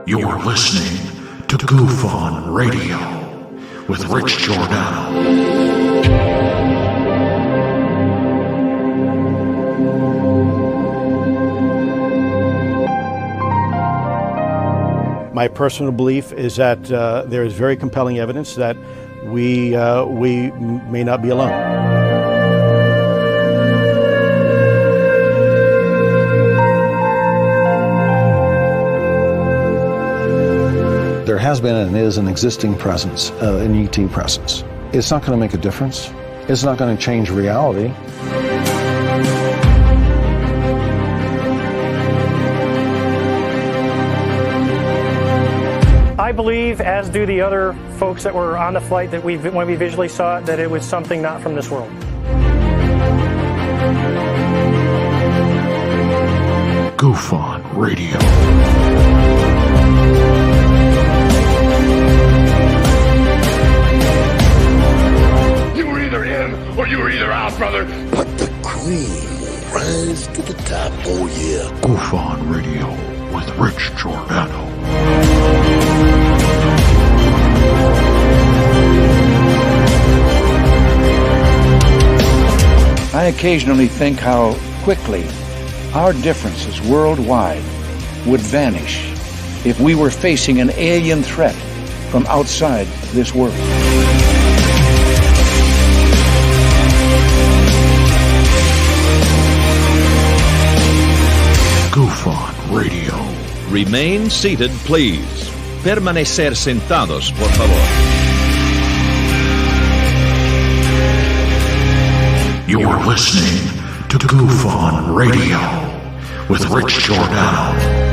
You're listening to Goof On Radio with Rich Giordano. My personal belief is that there is very compelling evidence that we may not be alone. There has been and is an existing presence, an ET presence. It's not going to make a difference. It's not going to change reality. I believe, as do the other folks that were on the flight, that when we visually saw it, that it was something not from this world. Goof On Radio. You were either in or you were either out, brother. But the cream will rise to the top, oh yeah. Goof On Radio with Rich Giordano. I occasionally think how quickly our differences worldwide would vanish if we were facing an alien threat from outside this world. Goof On Radio. Remain seated, please. Permanecer sentados, por favor. You're listening to Goof On Radio with Rich Giordano.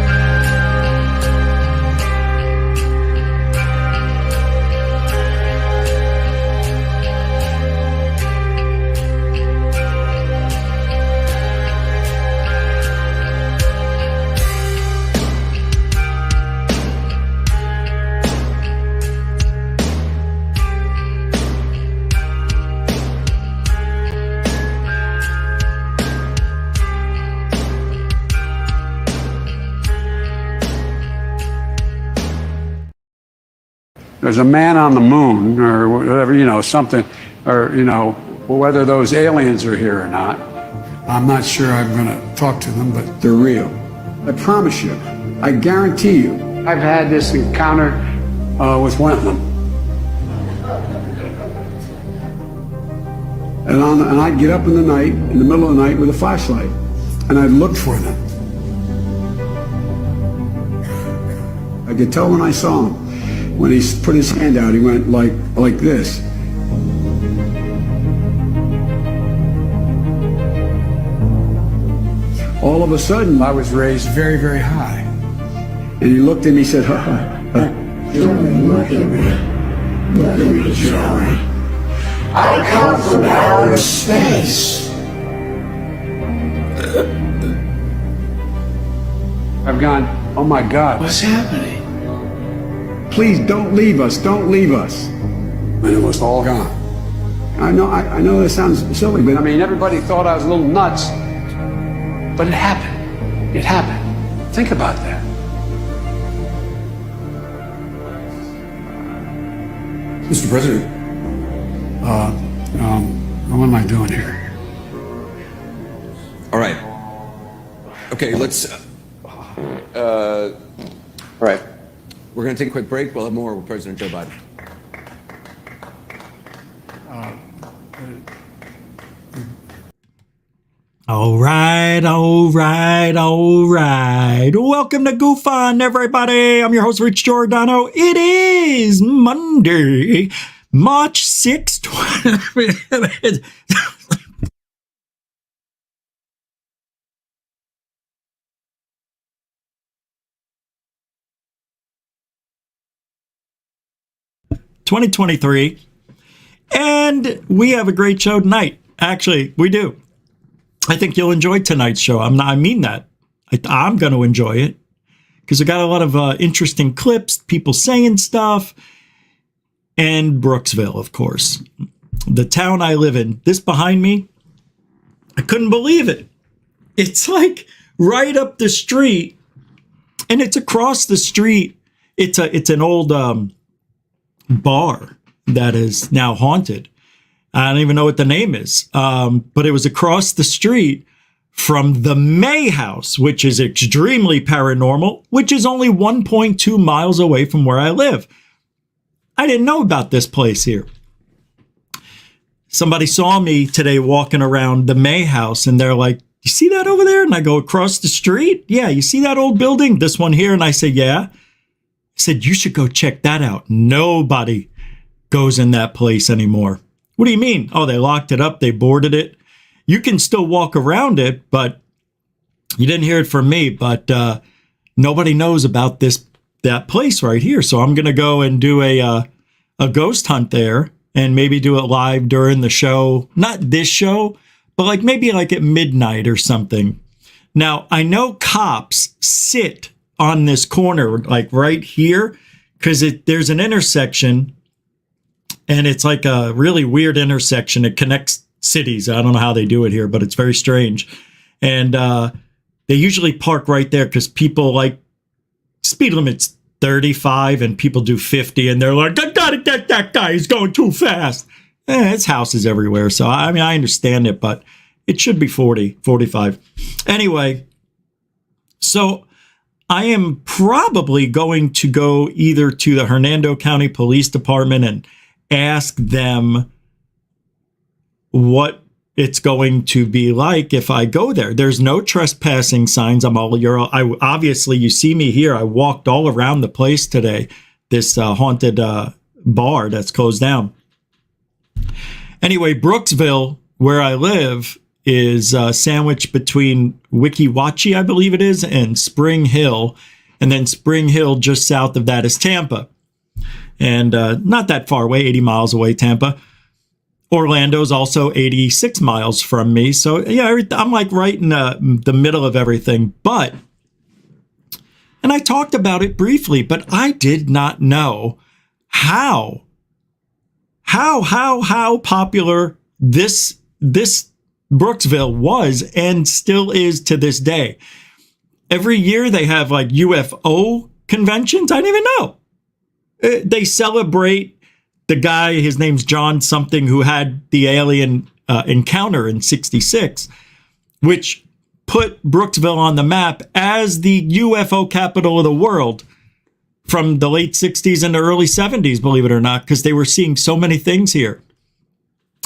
There's a man on the moon or whatever, something, or, whether those aliens are here or not. I'm not sure I'm going to talk to them, but they're real. I promise you. I guarantee you. I've had this encounter with one of them. And I'd get up in the night, in the middle of the night with a flashlight, and I'd look for them. I could tell when I saw him. When he put his hand out, he went like this. All of a sudden, I was raised very, very high. And he looked at me and said, Look at me. Look at me, Joey. I come from outer space. I've gone, oh my God. What's happening? Please don't leave us. Don't leave us. And it was all gone. I know this sounds silly, but everybody thought I was a little nuts. But it happened. It happened. Think about that. Mr. President, what am I doing here? All right. Okay, let's. All right. We're going to take a quick break. We'll have more with President Joe Biden. All right. Welcome to Goof On, everybody. I'm your host, Rich Giordano. It is Monday, March 6th, 2023, and we have a great show tonight. Actually, we do. I think you'll enjoy tonight's show. I mean that. I'm going to enjoy it because I got a lot of interesting clips, people saying stuff, and Brooksville, of course, the town I live in. This behind me, I couldn't believe it. It's like right up the street, and it's across the street it's an old bar that is now haunted. I don't even know what the name is, but it was across the street from the May House, which is extremely paranormal, which is only 1.2 miles away from where I live. I didn't know about this place here. Somebody saw me today walking around the May House, and they're like, you see that over there? And I go, across the street? Yeah, you see that old building? This one here? And I say, yeah. I said, you should go check that out. Nobody goes in that place anymore. What do you mean? Oh, they locked it up. They boarded it. You can still walk around it, but you didn't hear it from me. But nobody knows about that place right here. So I'm going to go and do a ghost hunt there and maybe do it live during the show. Not this show, but maybe at midnight or something. Now, I know cops sit on this corner, right here, because there's an intersection. And it's like a really weird intersection. It connects cities. I don't know how they do it here, but it's very strange. And they usually park right there because people speed limit's 35 and people do 50. And they're like, I gotta get that guy. He's going too fast. It's houses everywhere. So, I understand it, but it should be 40, 45. Anyway, so I am probably going to go either to the Hernando County Police Department and ask them what it's going to be like if I go there. There's no trespassing signs. Obviously, you see me here. I walked all around the place today, this haunted bar that's closed down. Anyway, Brooksville, where I live, is sandwiched between Weeki Wachee, I believe it is, and Spring Hill. And then Spring Hill, just south of that, is Tampa. And not that far away, 80 miles away, Tampa. Orlando's also 86 miles from me. So, yeah, I'm right in the middle of everything. But, and I talked about it briefly, but I did not know how popular this Brooksville was and still is to this day. Every year they have UFO conventions. I didn't even know. They celebrate the guy, his name's John something, who had the alien encounter in 1966, which put Brooksville on the map as the UFO capital of the world from the late 60s and the early 70s, believe it or not, because they were seeing so many things here.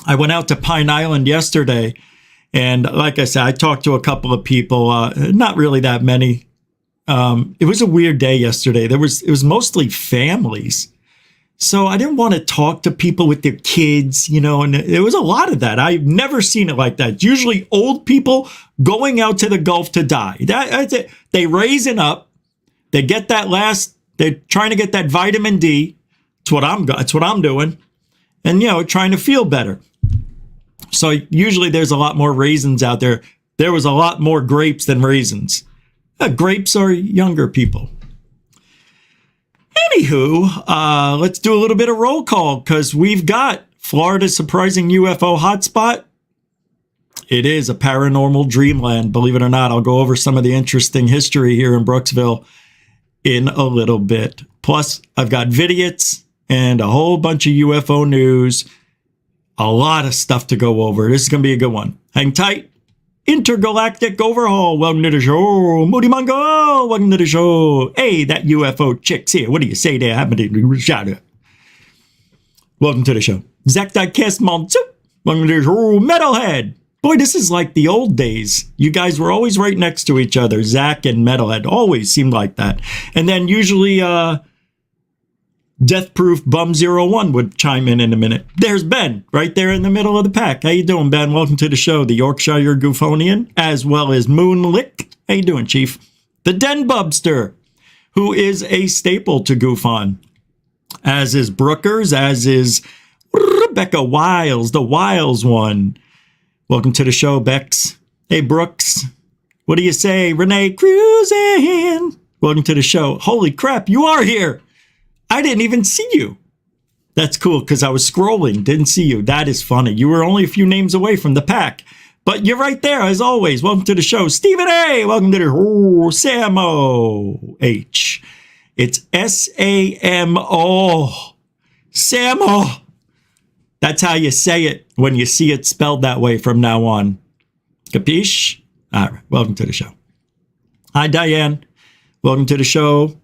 I went out to Pine Island yesterday, and like I said, I talked to a couple of people, not really that many. It was a weird day yesterday. It was mostly families. So I didn't want to talk to people with their kids, and there was a lot of that. I've never seen it like that. It's usually old people going out to the Gulf to die. That's it. They raising up. They get they're trying to get that vitamin D. That's what I'm doing. And, trying to feel better. So usually there's a lot more raisins out there. There was a lot more grapes than raisins. Grapes are younger people. Anywho, let's do a little bit of roll call because we've got Florida's surprising UFO hotspot. It is a paranormal dreamland, believe it or not. I'll go over some of the interesting history here in Brooksville in a little bit. Plus, I've got Vidiots and a whole bunch of UFO news. A lot of stuff to go over. This is going to be a good one. Hang tight. Intergalactic Overhaul. Welcome to the show. Moody Mongol. Welcome to the show. Hey, that UFO chick's here. What do you say there? Welcome to the show. Zach Diecast Monsu. Welcome to the show. Metalhead. Boy, this is like the old days. You guys were always right next to each other. Zach and Metalhead always seemed like that. And then usually Death Proof Bum 01 would chime in a minute. There's Ben, right there in the middle of the pack. How you doing, Ben? Welcome to the show. The Yorkshire Goofonian, as well as Moonlick. How you doing, Chief? The Den Bubster, who is a staple to goof on, as is Brookers, as is Rebecca Wiles, the Wiles one. Welcome to the show, Bex. Hey, Brooks. What do you say? Renee Cruising. Welcome to the show. Holy crap, you are here. I didn't even see you. That's cool because I was scrolling, didn't see you. That is funny. You were only a few names away from the pack, but you're right there as always. Welcome to the show. Stephen A. Welcome to the Samo H. It's S-A-M-O. Samo. That's how you say it when you see it spelled that way from now on. Capiche? All right. Welcome to the show. Hi, Diane. Welcome to the show.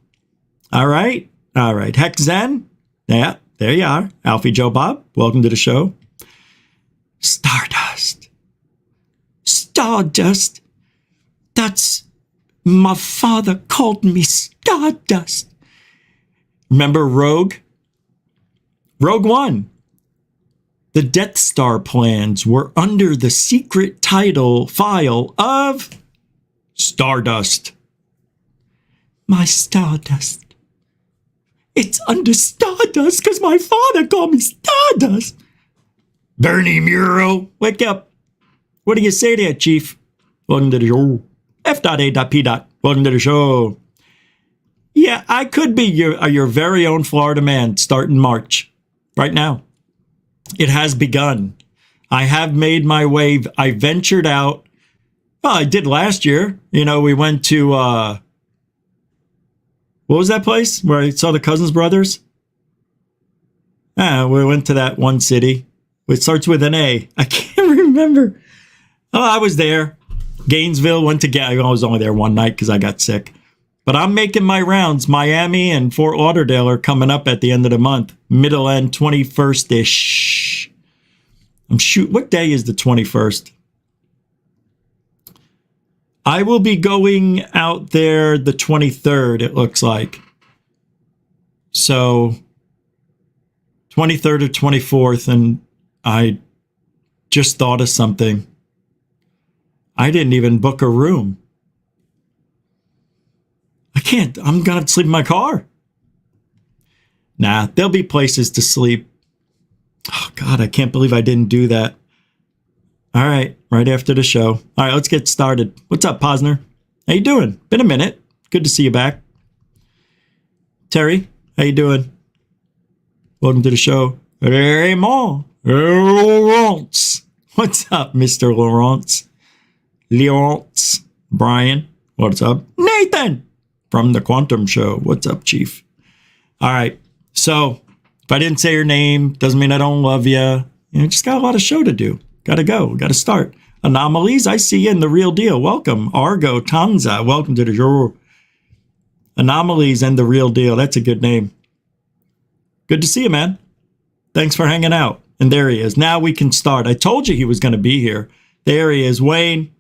All right. All right. Heck Zen. Yeah, there you are. Alfie Joe Bob. Welcome to the show. Stardust. Stardust. That's my father called me Stardust. Remember Rogue? Rogue One. The Death Star plans were under the secret title file of Stardust. My Stardust. It's under Stardust because my father called me Stardust. Bernie Muro, wake up. What do you say there, Chief? Welcome to the show. F.A.P. Welcome to the show. Yeah, I could be your very own Florida man starting March. Right now. It has begun. I have made my way. I ventured out. Well, I did last year. You know, we went to, what was that place where I saw the Cousins brothers? We went to that one city. It starts with an A. I can't remember. Oh, I was there. Gainesville, I was only there one night because I got sick. But I'm making my rounds. Miami and Fort Lauderdale are coming up at the end of the month. Middle end, 21st-ish. What day is the 21st? I will be going out there the 23rd, it looks like. So, 23rd or 24th, and I just thought of something. I didn't even book a room. I can't. I'm going to sleep in my car. Nah, there'll be places to sleep. Oh, God, I can't believe I didn't do that. All right, right after the show. All right, let's get started. What's up, Posner? How you doing? Been a minute. Good to see you back. Terry, how you doing? Welcome to the show. Raymond Lawrence. What's up, Mr. Lawrence? Lawrence. Brian, what's up? Nathan! From the Quantum Show. What's up, Chief? All right. So, if I didn't say your name, doesn't mean I don't love you. You just got a lot of show to do. Got to go. Got to start. Anomalies, I see you in the real deal. Welcome. Argo Tanza. Welcome to the show. Anomalies and the real deal. That's a good name. Good to see you, man. Thanks for hanging out. And there he is. Now we can start. I told you he was going to be here. There he is. Wayne.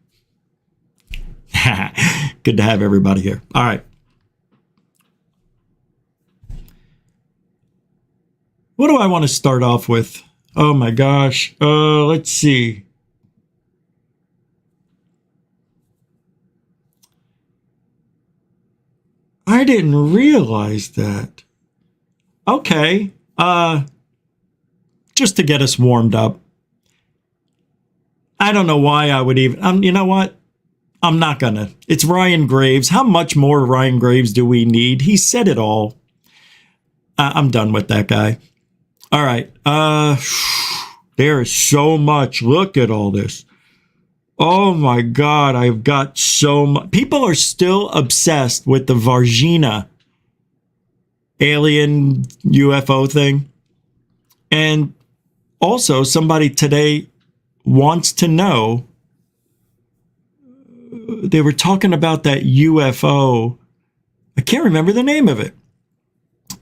Good to have everybody here. All right. What do I want to start off with? Oh my gosh. Let's see. I didn't realize that. Okay. Just to get us warmed up. I don't know why I would even, you know what? I'm not gonna. It's Ryan Graves. How much more Ryan Graves do we need? He said it all. I'm done with that guy. All right. There is so much. Look at all this. Oh my God. I've got so much. People are still obsessed with the Varginha alien UFO thing. And also somebody today wants to know, they were talking about that UFO. I can't remember the name of it.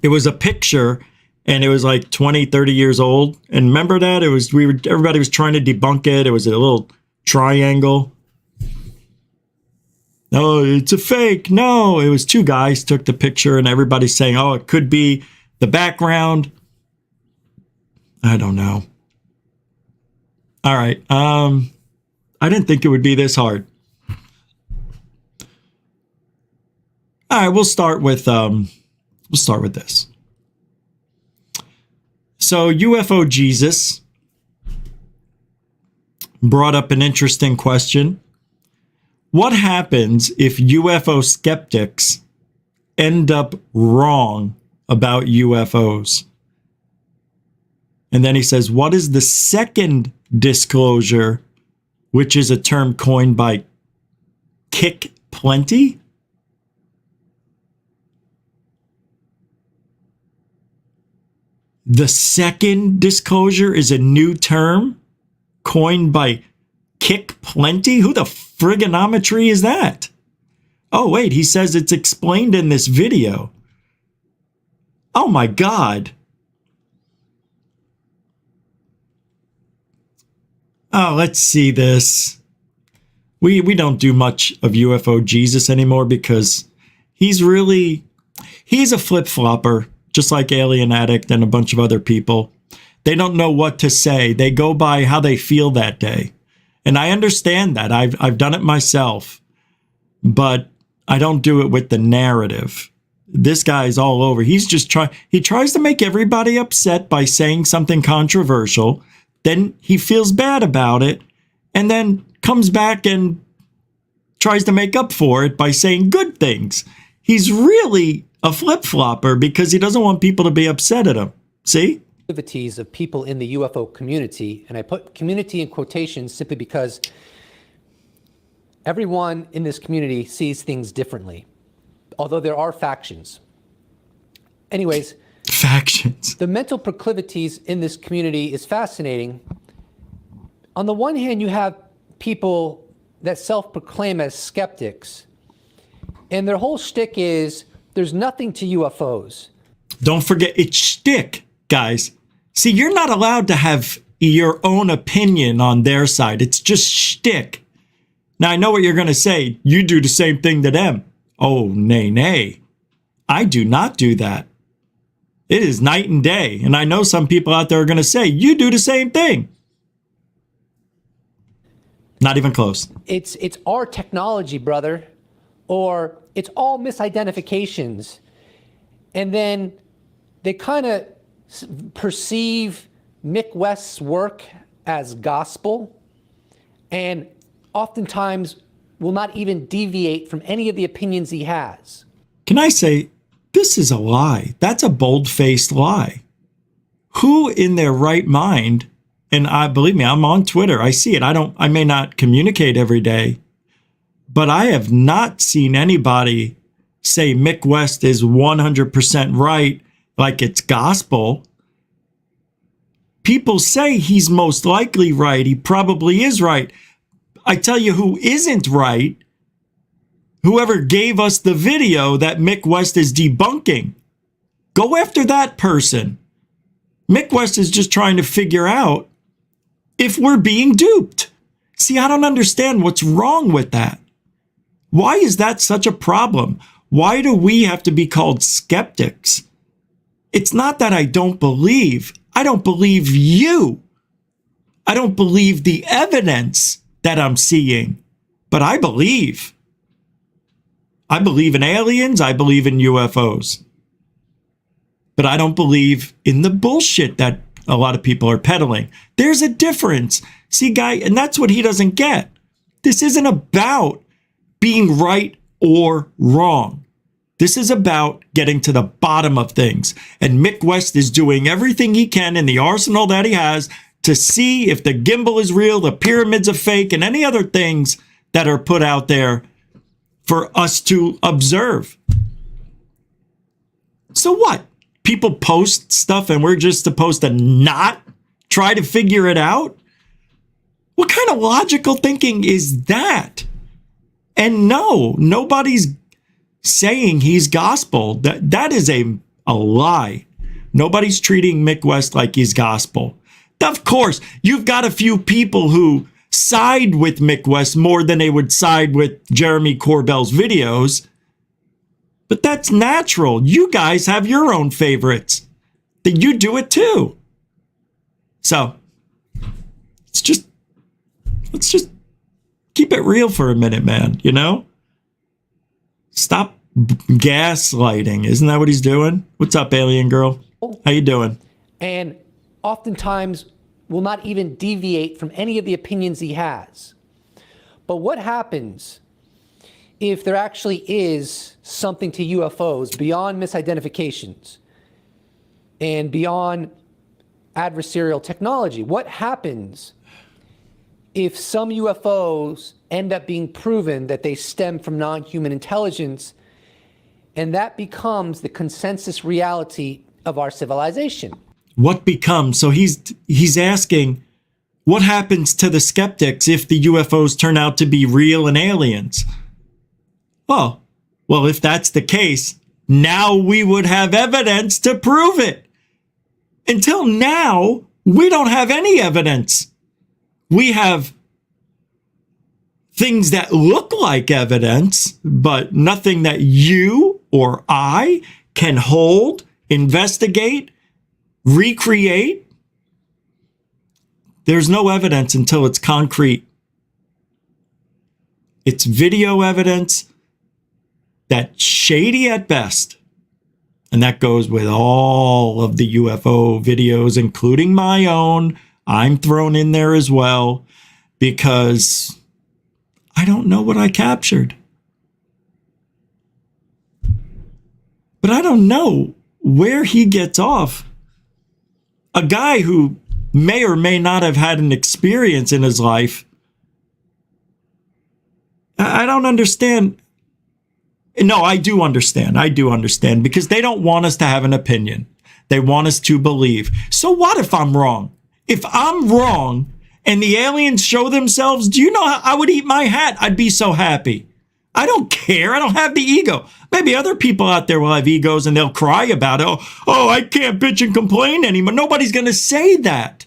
It was a picture and it was like 20, 30 years old. And remember that? Everybody was trying to debunk it. It was a little triangle. No, it's a fake. No, it was two guys took the picture and everybody's saying, oh, it could be the background. I don't know. All right. I didn't think it would be this hard. All right, we'll start with this. So UFO Jesus brought up an interesting question. What happens if UFO skeptics end up wrong about UFOs? And then he says, what is the second disclosure, which is a term coined by Kick Plenty? The second disclosure is a new term coined by Kick Plenty. Who the frigonometry is that? Oh, wait, he says it's explained in this video. Oh, my God. Oh, let's see this. We don't do much of UFO Jesus anymore because he's a flip-flopper, just like Alien Addict and a bunch of other people. They don't know what to say. They go by how they feel that day. And I understand that. I've done it myself. But I don't do it with the narrative. This guy's all over. He tries to make everybody upset by saying something controversial. Then he feels bad about it and then comes back and tries to make up for it by saying good things. He's really a flip-flopper because he doesn't want people to be upset at him. See? Activities of people in the UFO community, and I put community in quotations simply because everyone in this community sees things differently, although there are factions. Anyways, factions. The mental proclivities in this community is fascinating. On the one hand, you have people that self-proclaim as skeptics, and their whole shtick is there's nothing to UFOs. Don't forget, it's shtick, guys. See, you're not allowed to have your own opinion on their side. It's just shtick. Now, I know what you're going to say. You do the same thing to them. Oh, nay, nay. I do not do that. It is night and day. And I know some people out there are going to say, you do the same thing. Not even close. It's our technology, brother. Or it's all misidentifications. And then they kind of perceive Mick West's work as gospel and oftentimes will not even deviate from any of the opinions he has. Can I say, this is a lie. That's a bold-faced lie. Who in their right mind, and believe me, I'm on Twitter, I see it. I may not communicate every day, but I have not seen anybody say Mick West is 100% right, like it's gospel. People say he's most likely right. He probably is right. I tell you who isn't right. Whoever gave us the video that Mick West is debunking. Go after that person. Mick West is just trying to figure out if we're being duped. See, I don't understand what's wrong with that. Why is that such a problem? Why do we have to be called skeptics? It's not that I don't believe. I don't believe you. I don't believe the evidence that I'm seeing, but I believe. I believe in aliens. I believe in UFOs. But I don't believe in the bullshit that a lot of people are peddling. There's a difference. See, guy, and that's what he doesn't get. This isn't about being right or wrong. This is about getting to the bottom of things. And Mick West is doing everything he can in the arsenal that he has to see if the gimbal is real, the pyramids are fake, and any other things that are put out there for us to observe. So what? People post stuff and we're just supposed to not try to figure it out? What kind of logical thinking is that? And no, nobody's saying he's gospel. That is a lie. Nobody's treating Mick West like he's gospel. Of course, you've got a few people who side with Mick West more than they would side with Jeremy Corbell's videos. But that's natural. You guys have your own favorites. That you do it too. So, let's just keep it real for a minute, man, you know? Stop gaslighting. Isn't that what he's doing? What's up, alien girl? How you doing? And oftentimes will not even deviate from any of the opinions he has. But what happens if there actually is something to UFOs beyond misidentifications and beyond adversarial technology? What happens if some UFOs end up being proven that they stem from non-human intelligence, and that becomes the consensus reality of our civilization? what becomes? So he's asking, what happens to the skeptics if the UFOs turn out to be real and aliens? Well, if that's the case, now we would have evidence to prove it. Until now, we don't have any evidence. We have things that look like evidence, but nothing that you or I can hold, investigate, recreate. There's no evidence until it's concrete. It's video evidence that's shady at best. And that goes with all of the UFO videos, including my own. I'm thrown in there as well because I don't know what I captured. But I don't know where he gets off. A guy who may or may not have had an experience in his life. I don't understand. No, I do understand. I do understand because they don't want us to have an opinion. They want us to believe. So what if I'm wrong? If I'm wrong and the aliens show themselves, do you know how I would eat my hat? I'd be so happy. I don't care. I don't have the ego. Maybe other people out there will have egos and they'll cry about it. Oh, I can't bitch and complain anymore. Nobody's going to say that.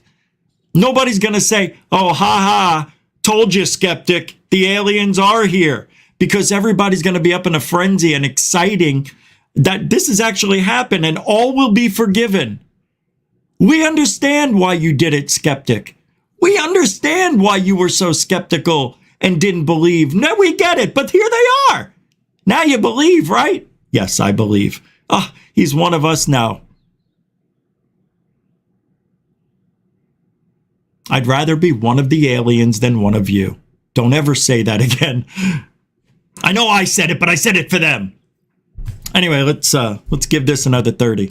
Nobody's going to say, oh, ha, told you, skeptic, the aliens are here. Because everybody's going to be up in a frenzy and exciting that this has actually happened and all will be forgiven. We understand why you did it, skeptic. We understand why you were so skeptical and didn't believe. No, we get it, but here they are. Now you believe, right? Yes, I believe. He's one of us now. I'd rather be one of the aliens than one of you. Don't ever say that again. I know I said it, but I said it for them. Anyway, let's give this another 30.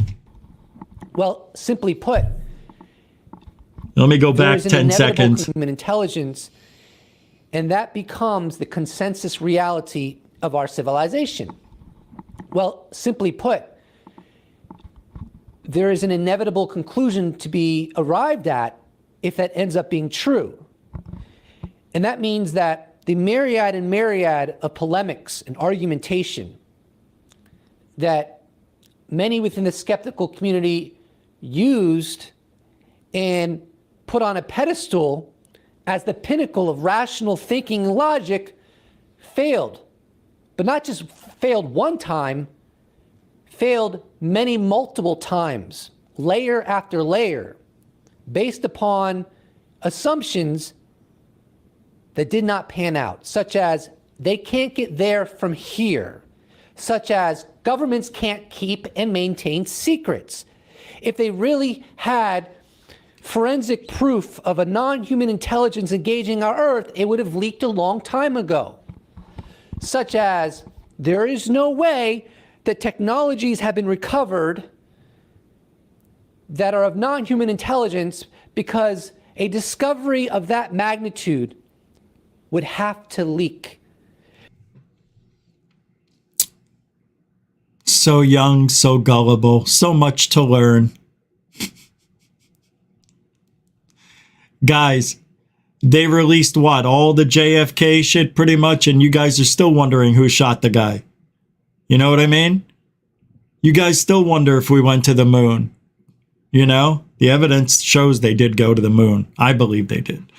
Well, simply put, let me go back 10 seconds. Human intelligence, and that becomes the consensus reality of our civilization. Well, simply put, there is an inevitable conclusion to be arrived at if that ends up being true. And that means that the myriad and myriad of polemics and argumentation that many within the skeptical community used and put on a pedestal as the pinnacle of rational thinking and logic failed. But not just failed one time, failed many multiple times, layer after layer, based upon assumptions that did not pan out, such as they can't get there from here, such as governments can't keep and maintain secrets. If they really had forensic proof of a non-human intelligence engaging our Earth, it would have leaked a long time ago. Such as there is no way that technologies have been recovered that are of non-human intelligence because a discovery of that magnitude would have to leak. So young, so gullible, so much to learn. Guys, they released what? All the JFK shit pretty much, and you guys are still wondering who shot the guy. You know what I mean? You guys still wonder if we went to the moon. You know? The evidence shows they did go to the moon. I believe they did.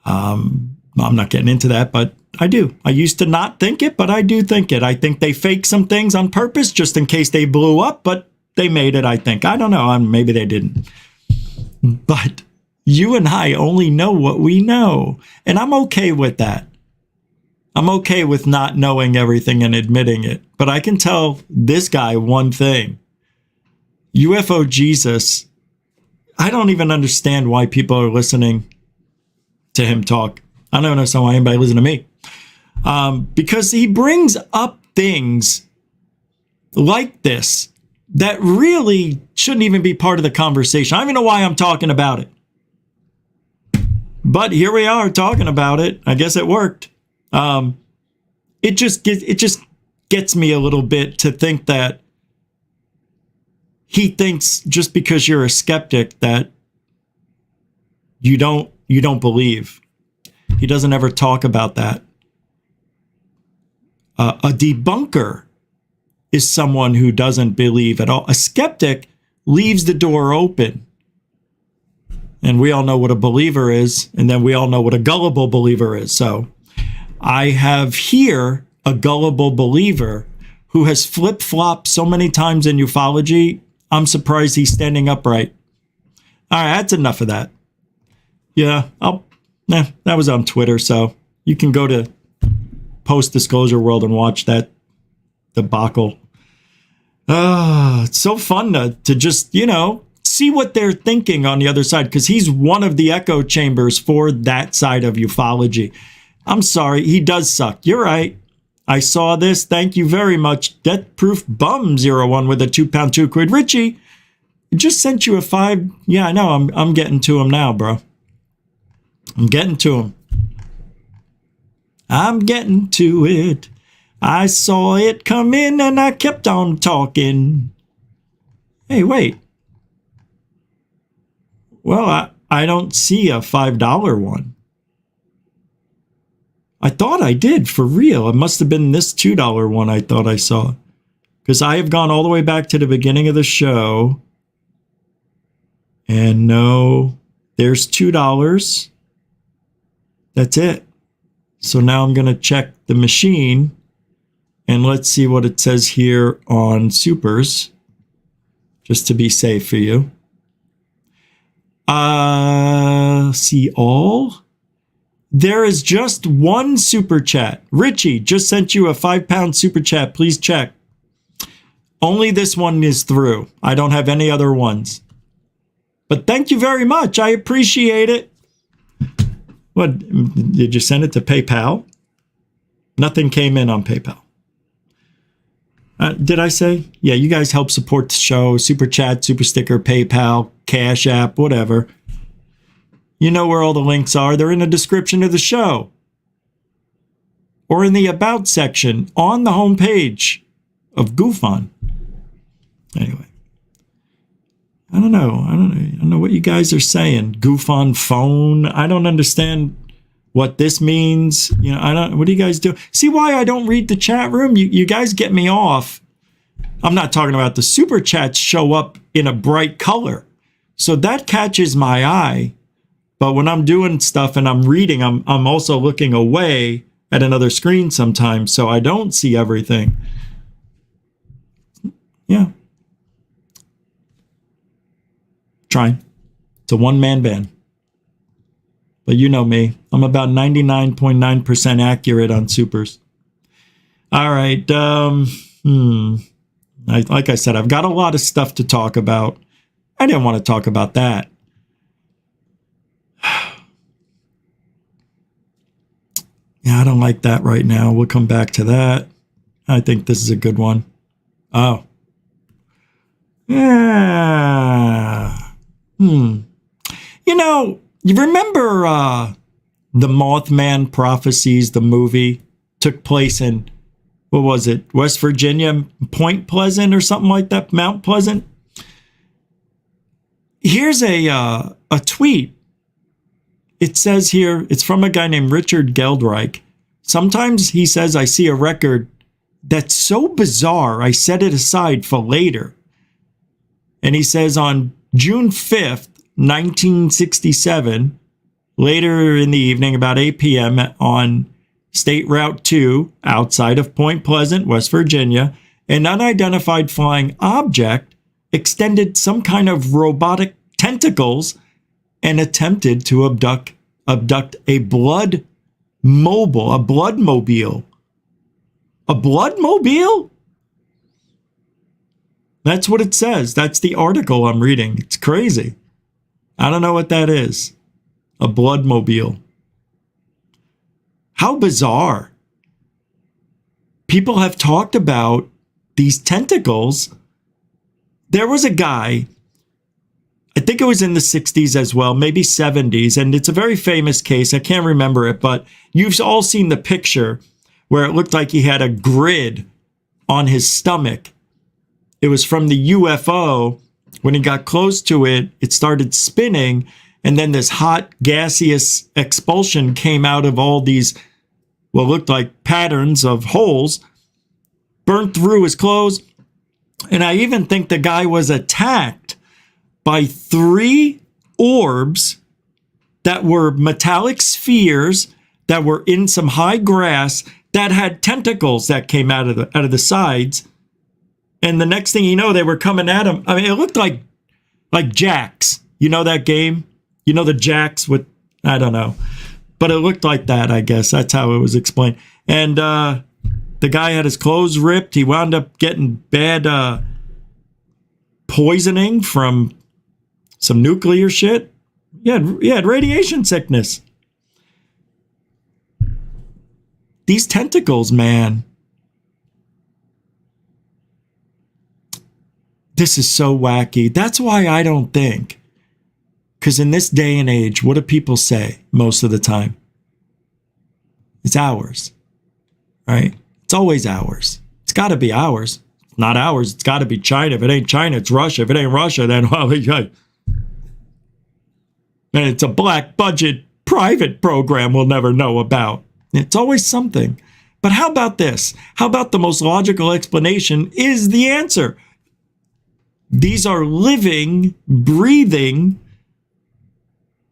I'm not getting into that, but I do. I used to not think it, but I do think it. I think they faked some things on purpose just in case they blew up, but they made it, I think. I don't know. Maybe they didn't. But you and I only know what we know. And I'm okay with that. I'm okay with not knowing everything and admitting it. But I can tell this guy one thing. UFO Jesus, I don't even understand why people are listening to him talk. I don't understand why anybody listens to me. Because he brings up things like this that really shouldn't even be part of the conversation. I don't even know why I'm talking about it. But here we are talking about it. I guess it worked. It just gets me a little bit to think that he thinks just because you're a skeptic that you don't believe. He doesn't ever talk about that. A debunker is someone who doesn't believe at all. A skeptic leaves the door open. And we all know what a believer is, and then we all know what a gullible believer is. So I have here a gullible believer who has flip-flopped so many times in ufology, I'm surprised he's standing upright. All right, that's enough of that. Yeah, that was on Twitter, so you can go to Post-Disclosure World and watch that debacle. It's so fun to just, see what they're thinking on the other side, because he's one of the echo chambers for that side of ufology. I'm sorry, he does suck. You're right. I saw this. Thank you very much. Death Proof Bum 01 with a £2 2 quid. Richie, just sent you a 5. Yeah, I know. I'm getting to him now, bro. I'm getting to him. I'm getting to it. I saw it come in and I kept on talking. Hey, wait. Well, I don't see a $5 one. I thought I did, for real. It must have been this $2 one I thought I saw. Because I have gone all the way back to the beginning of the show. And no, there's $2. That's it. So now I'm going to check the machine. And let's see what it says here on Supers. Just to be safe for you. See all? There is just one super chat. Richie just sent you a £5 super chat. Please check. Only this one is through. I don't have any other ones. But thank you very much. I appreciate it. What, did you send it to PayPal? Nothing came in on PayPal. Did I say? Yeah, you guys help support the show. Super chat, super sticker, PayPal, Cash App, whatever. You know where all the links are. They're in the description of the show. Or in the About section on the homepage of GoofOn. Anyway. I don't know what you guys are saying. GoofOn phone. I don't understand what this means. What do you guys do? See why I don't read the chat room? You guys get me off. I'm not talking about the super chats show up in a bright color. So that catches my eye. But when I'm doing stuff and I'm reading, I'm also looking away at another screen sometimes, so I don't see everything. Yeah. Trying. It's a one-man band. But you know me. I'm about 99.9% accurate on supers. All right. Like I said, I've got a lot of stuff to talk about. I didn't want to talk about that. Yeah, I don't like that right now. We'll come back to that. I think this is a good one. Oh. Yeah. You remember the Mothman Prophecies, the movie? Took place in, what was it? West Virginia, Point Pleasant or something like that? Mount Pleasant? Here's a tweet. It says here, it's from a guy named Richard Geldreich. Sometimes he says, I see a record that's so bizarre, I set it aside for later. And he says on June 5th, 1967, later in the evening, about 8 p.m. on State Route 2, outside of Point Pleasant, West Virginia, an unidentified flying object extended some kind of robotic tentacles and attempted to abduct a bloodmobile. A bloodmobile? That's what it says. That's the article I'm reading. It's crazy. I don't know what that is. A bloodmobile. How bizarre. People have talked about these tentacles. There was a guy, I think it was in the 60s as well, maybe 70s, and it's a very famous case. I can't remember it, but you've all seen the picture where it looked like he had a grid on his stomach, it was from the UFO. When he got close to it, it started spinning, and then this hot gaseous expulsion came out of all these, what looked like patterns of holes, burnt through his clothes. And I even think the guy was attacked by 3 orbs that were metallic spheres that were in some high grass that had tentacles that came out of the sides. And the next thing you know, they were coming at him. I mean, it looked like jacks. You know that game? You know the jacks with, I don't know. But it looked like that, I guess. That's how it was explained. And the guy had his clothes ripped. He wound up getting bad poisoning from some nuclear shit. He had radiation sickness. These tentacles, man. This is so wacky. That's why I don't think. Because in this day and age, what do people say most of the time? It's ours. Right? It's always ours. It's got to be ours. It's not ours. It's got to be China. If it ain't China, it's Russia. If it ain't Russia, then and it's a black budget private program we'll never know about. It's always something. But how about this? How about the most logical explanation is the answer? These are living, breathing,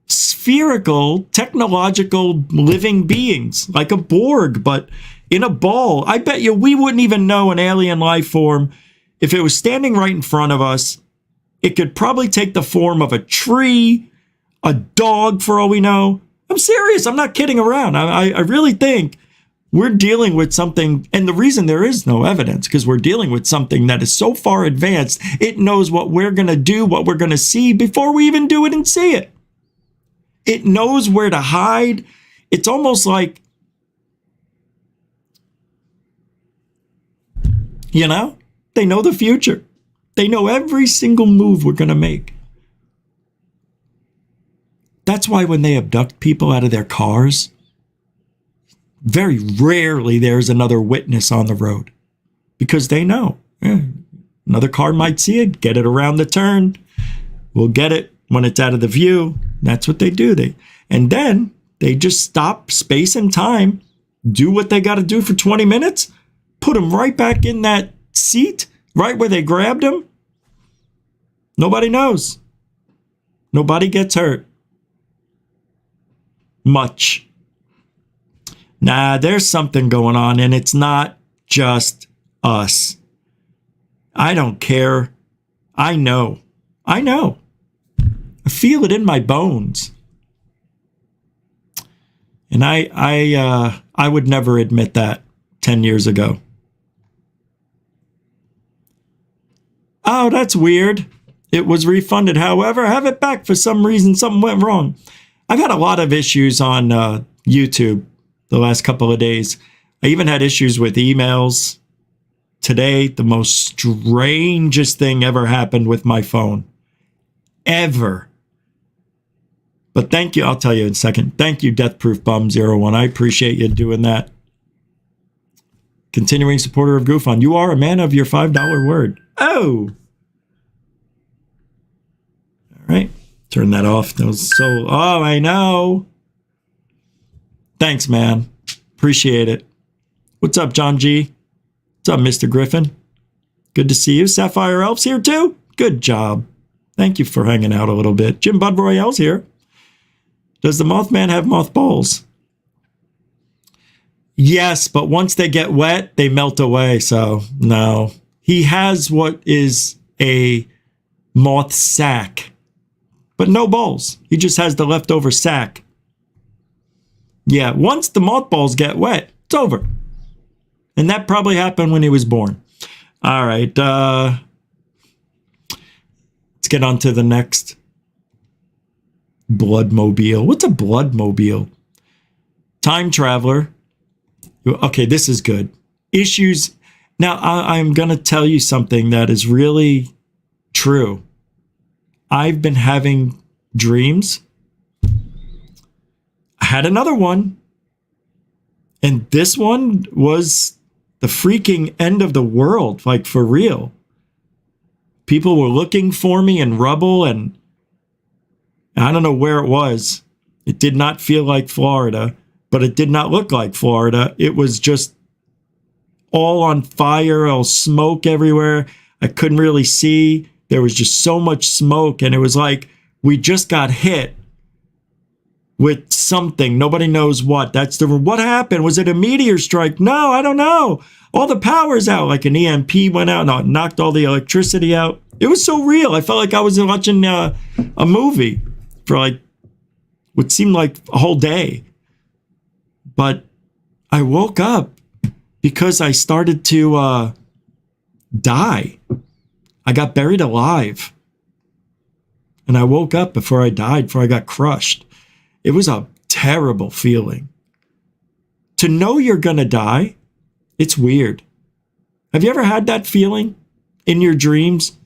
spherical, technological living beings, like a Borg, but in a ball. I bet you we wouldn't even know an alien life form if it was standing right in front of us. It could probably take the form of a tree, a dog, for all we know. I'm serious. I'm not kidding around. I really think we're dealing with something, and the reason there is no evidence, because we're dealing with something that is so far advanced, it knows what we're going to do, what we're going to see before we even do it and see it. It knows where to hide. It's almost like, you know, they know the future. They know every single move we're going to make. That's why when they abduct people out of their cars, very rarely there's another witness on the road, because they know another car might see it, get it around the turn. We'll get it when it's out of the view. That's what they do. And then they just stop space and time, do what they got to do for 20 minutes, put them right back in that seat, right where they grabbed them. Nobody knows. Nobody gets hurt. Much. Nah, there's something going on, and it's not just us. I don't care. I know. I feel it in my bones. And I would never admit that 10 years ago. Oh, that's weird. It was refunded. However, have it back for some reason. Something went wrong. I've had a lot of issues on YouTube the last couple of days. I even had issues with emails. Today, the most strangest thing ever happened with my phone. Ever. But thank you. I'll tell you in a second. Thank you, DeathProofBum01. I appreciate you doing that. Continuing supporter of GoofOn. You are a man of your $5 word. Oh. All right. Turn that off. That was so... Oh, I know. Thanks, man. Appreciate it. What's up, John G? What's up, Mr. Griffin? Good to see you. Sapphire Elf's here, too? Good job. Thank you for hanging out a little bit. Jim Bud Royale's here. Does the Mothman have mothballs? Yes, but once they get wet, they melt away, so no. He has what is a moth sack, but no balls. He just has the leftover sack. Yeah, once the mothballs get wet, it's over. And that probably happened when he was born. All right, let's get on to the next. Bloodmobile. What's a bloodmobile? Time traveler. Okay, this is good. Issues. Now, I'm going to tell you something that is really true. I've been having dreams. I had another one. And this one was the freaking end of the world, like for real. People were looking for me in rubble, and I don't know where it was. It did not feel like Florida, but it did not look like Florida. It was just all on fire, all smoke everywhere. I couldn't really see. There was just so much smoke, and it was like we just got hit with something. Nobody knows what. What happened? Was it a meteor strike? No, I don't know. All the power's out. Like an EMP went out and knocked all the electricity out. It was so real. I felt like I was watching a movie for like what seemed like a whole day. But I woke up because I started to die. I got buried alive. And I woke up before I died, before I got crushed. It was a terrible feeling. To know you're going to die, it's weird. Have you ever had that feeling in your dreams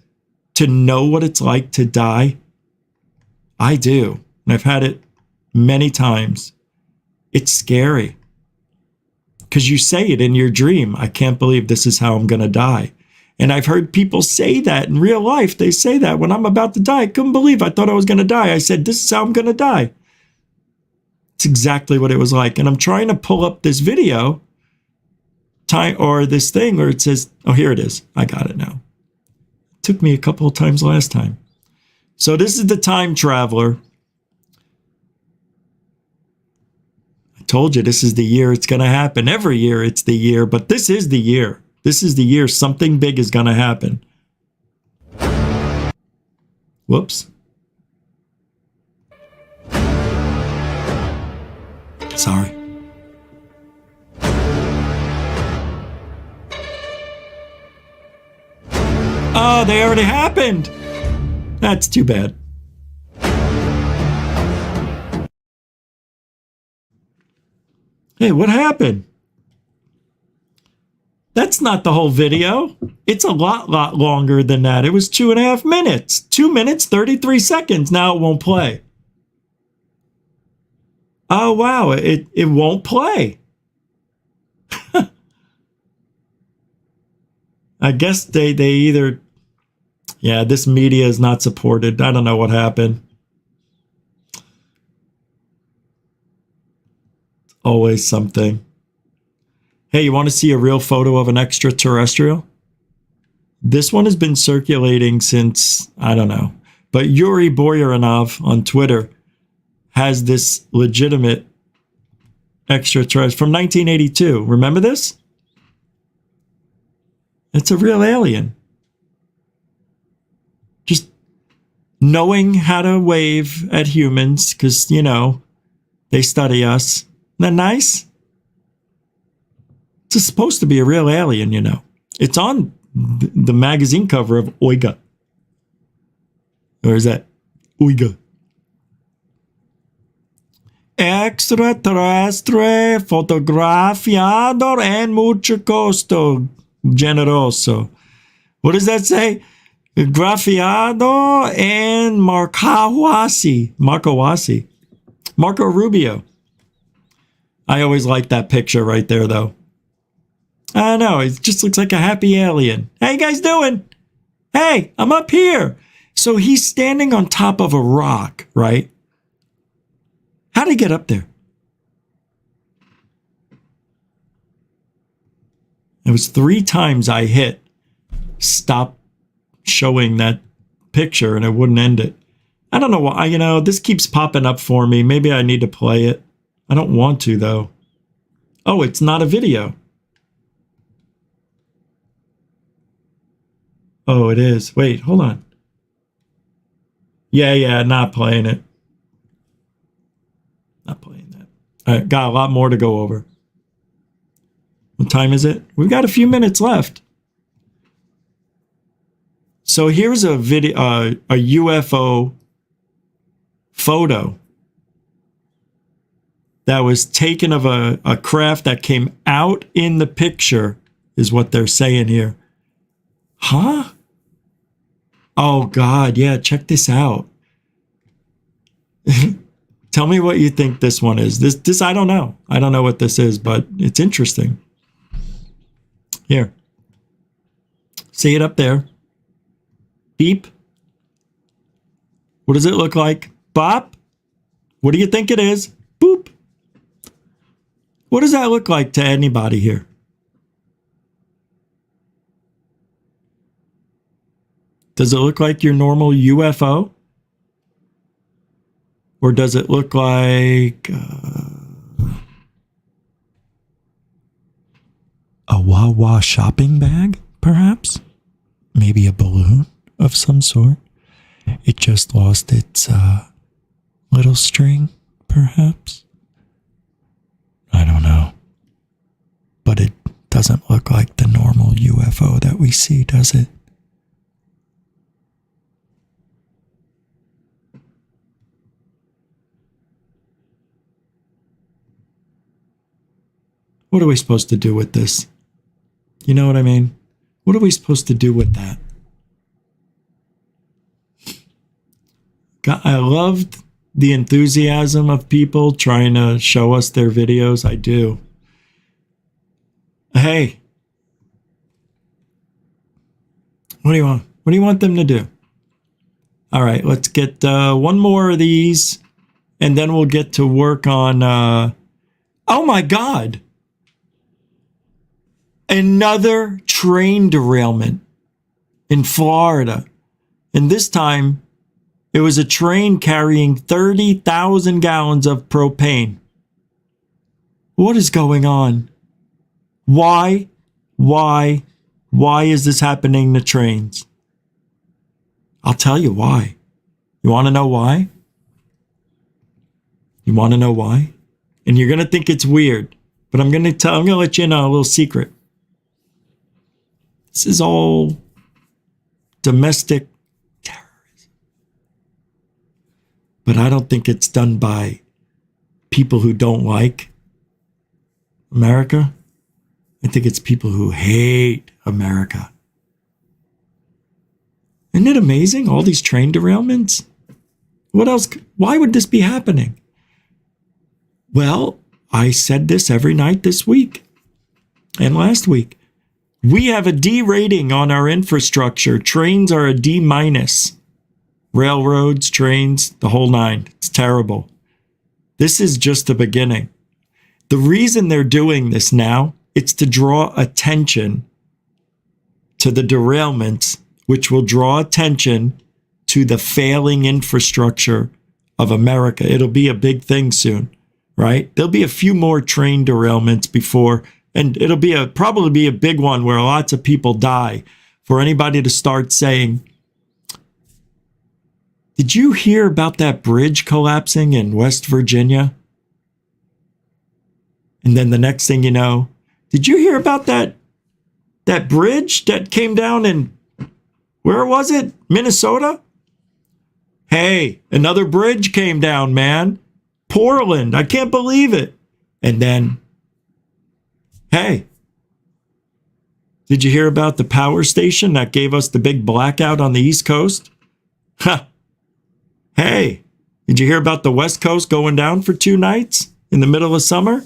to know what it's like to die? I do. And I've had it many times. It's scary. Because you say it in your dream. I can't believe this is how I'm going to die. And I've heard people say that in real life. They say that when I'm about to die. I couldn't believe I thought I was going to die. I said, this is how I'm going to die. It's exactly what it was like. And I'm trying to pull up this video or this thing where it says, oh, here it is. I got it now. It took me a couple of times last time. So this is the time traveler. I told you this is the year it's going to happen. Every year it's the year, but this is the year. This is the year something big is going to happen. Whoops. Sorry. Oh, they already happened. That's too bad. Hey, what happened? That's not the whole video. It's a lot longer than that. It was 2.5 minutes. 2 minutes, 33 seconds. Now it won't play. Oh, wow. It won't play. I guess they either... Yeah, this media is not supported. I don't know what happened. Always something. Hey, you want to see a real photo of an extraterrestrial? This one has been circulating since, I don't know. But Yuri Boyarinov on Twitter has this legitimate extraterrestrial from 1982. Remember this? It's a real alien. Just knowing how to wave at humans because, you know, they study us. Isn't that nice? It's supposed to be a real alien, you know. It's on the magazine cover of Oiga. Or is that Oiga? Extraterrestre fotografiado en mucho costo generoso. What does that say? Grafiado en Marco Rubio. I always like that picture right there, though. I know, it just looks like a happy alien. How you guys doing? Hey, I'm up here. So he's standing on top of a rock, right? How did he get up there? It was 3 times I hit stop showing that picture and it wouldn't end it. I don't know why, you know, this keeps popping up for me. Maybe I need to play it. I don't want to, though. Oh, it's not a video. Oh, it is. Wait, hold on. Yeah, not playing it. Not playing that. All right, got a lot more to go over. What time is it? We've got a few minutes left. So here's a video, a UFO photo that was taken of a craft that came out in the picture, is what they're saying here. Huh? Oh, God, yeah, check this out. Tell me what you think this one is. This I don't know. I don't know what this is, but it's interesting. Here. See it up there? Beep? What does it look like? Bop? What do you think it is? Boop. What does that look like to anybody here? Does it look like your normal UFO? Or does it look like a Wawa shopping bag, perhaps? Maybe a balloon of some sort? It just lost its little string, perhaps? I don't know. But it doesn't look like the normal UFO that we see, does it? What are we supposed to do with this? You know what I mean? What are we supposed to do with that? God, I loved the enthusiasm of people trying to show us their videos. I do. Hey, what do you want? What do you want them to do? All right, let's get one more of these, and then we'll get to work on. Oh my God! Another train derailment in Florida, and this time it was a train carrying 30,000 gallons of propane. What is going on? Why is this happening to trains? I'll tell you why. You want to know why? You want to know why? And you're going to think it's weird, but I'm going to let you in on a little secret. This is all domestic terrorism. But I don't think it's done by people who don't like America. I think it's people who hate America. Isn't it amazing? All these train derailments? What else? Why would this be happening? Well, I said this every night this week and last week. We have a D rating on our infrastructure. Trains are a D minus. Railroads, trains, the whole nine. It's terrible. This is just the beginning. The reason they're doing this now, it's to draw attention to the derailments, which will draw attention to the failing infrastructure of America. It'll be a big thing soon, right? There'll be a few more train derailments before, and it'll be probably be a big one where lots of people die, for anybody to start saying, did you hear about that bridge collapsing in West Virginia? And then the next thing you know, did you hear about that bridge that came down in, where was it? Minnesota? Hey, another bridge came down, man. Portland, I can't believe it. And then, hey, did you hear about the power station that gave us the big blackout on the East Coast? Huh. Hey, did you hear about the West Coast going down for 2 nights in the middle of summer?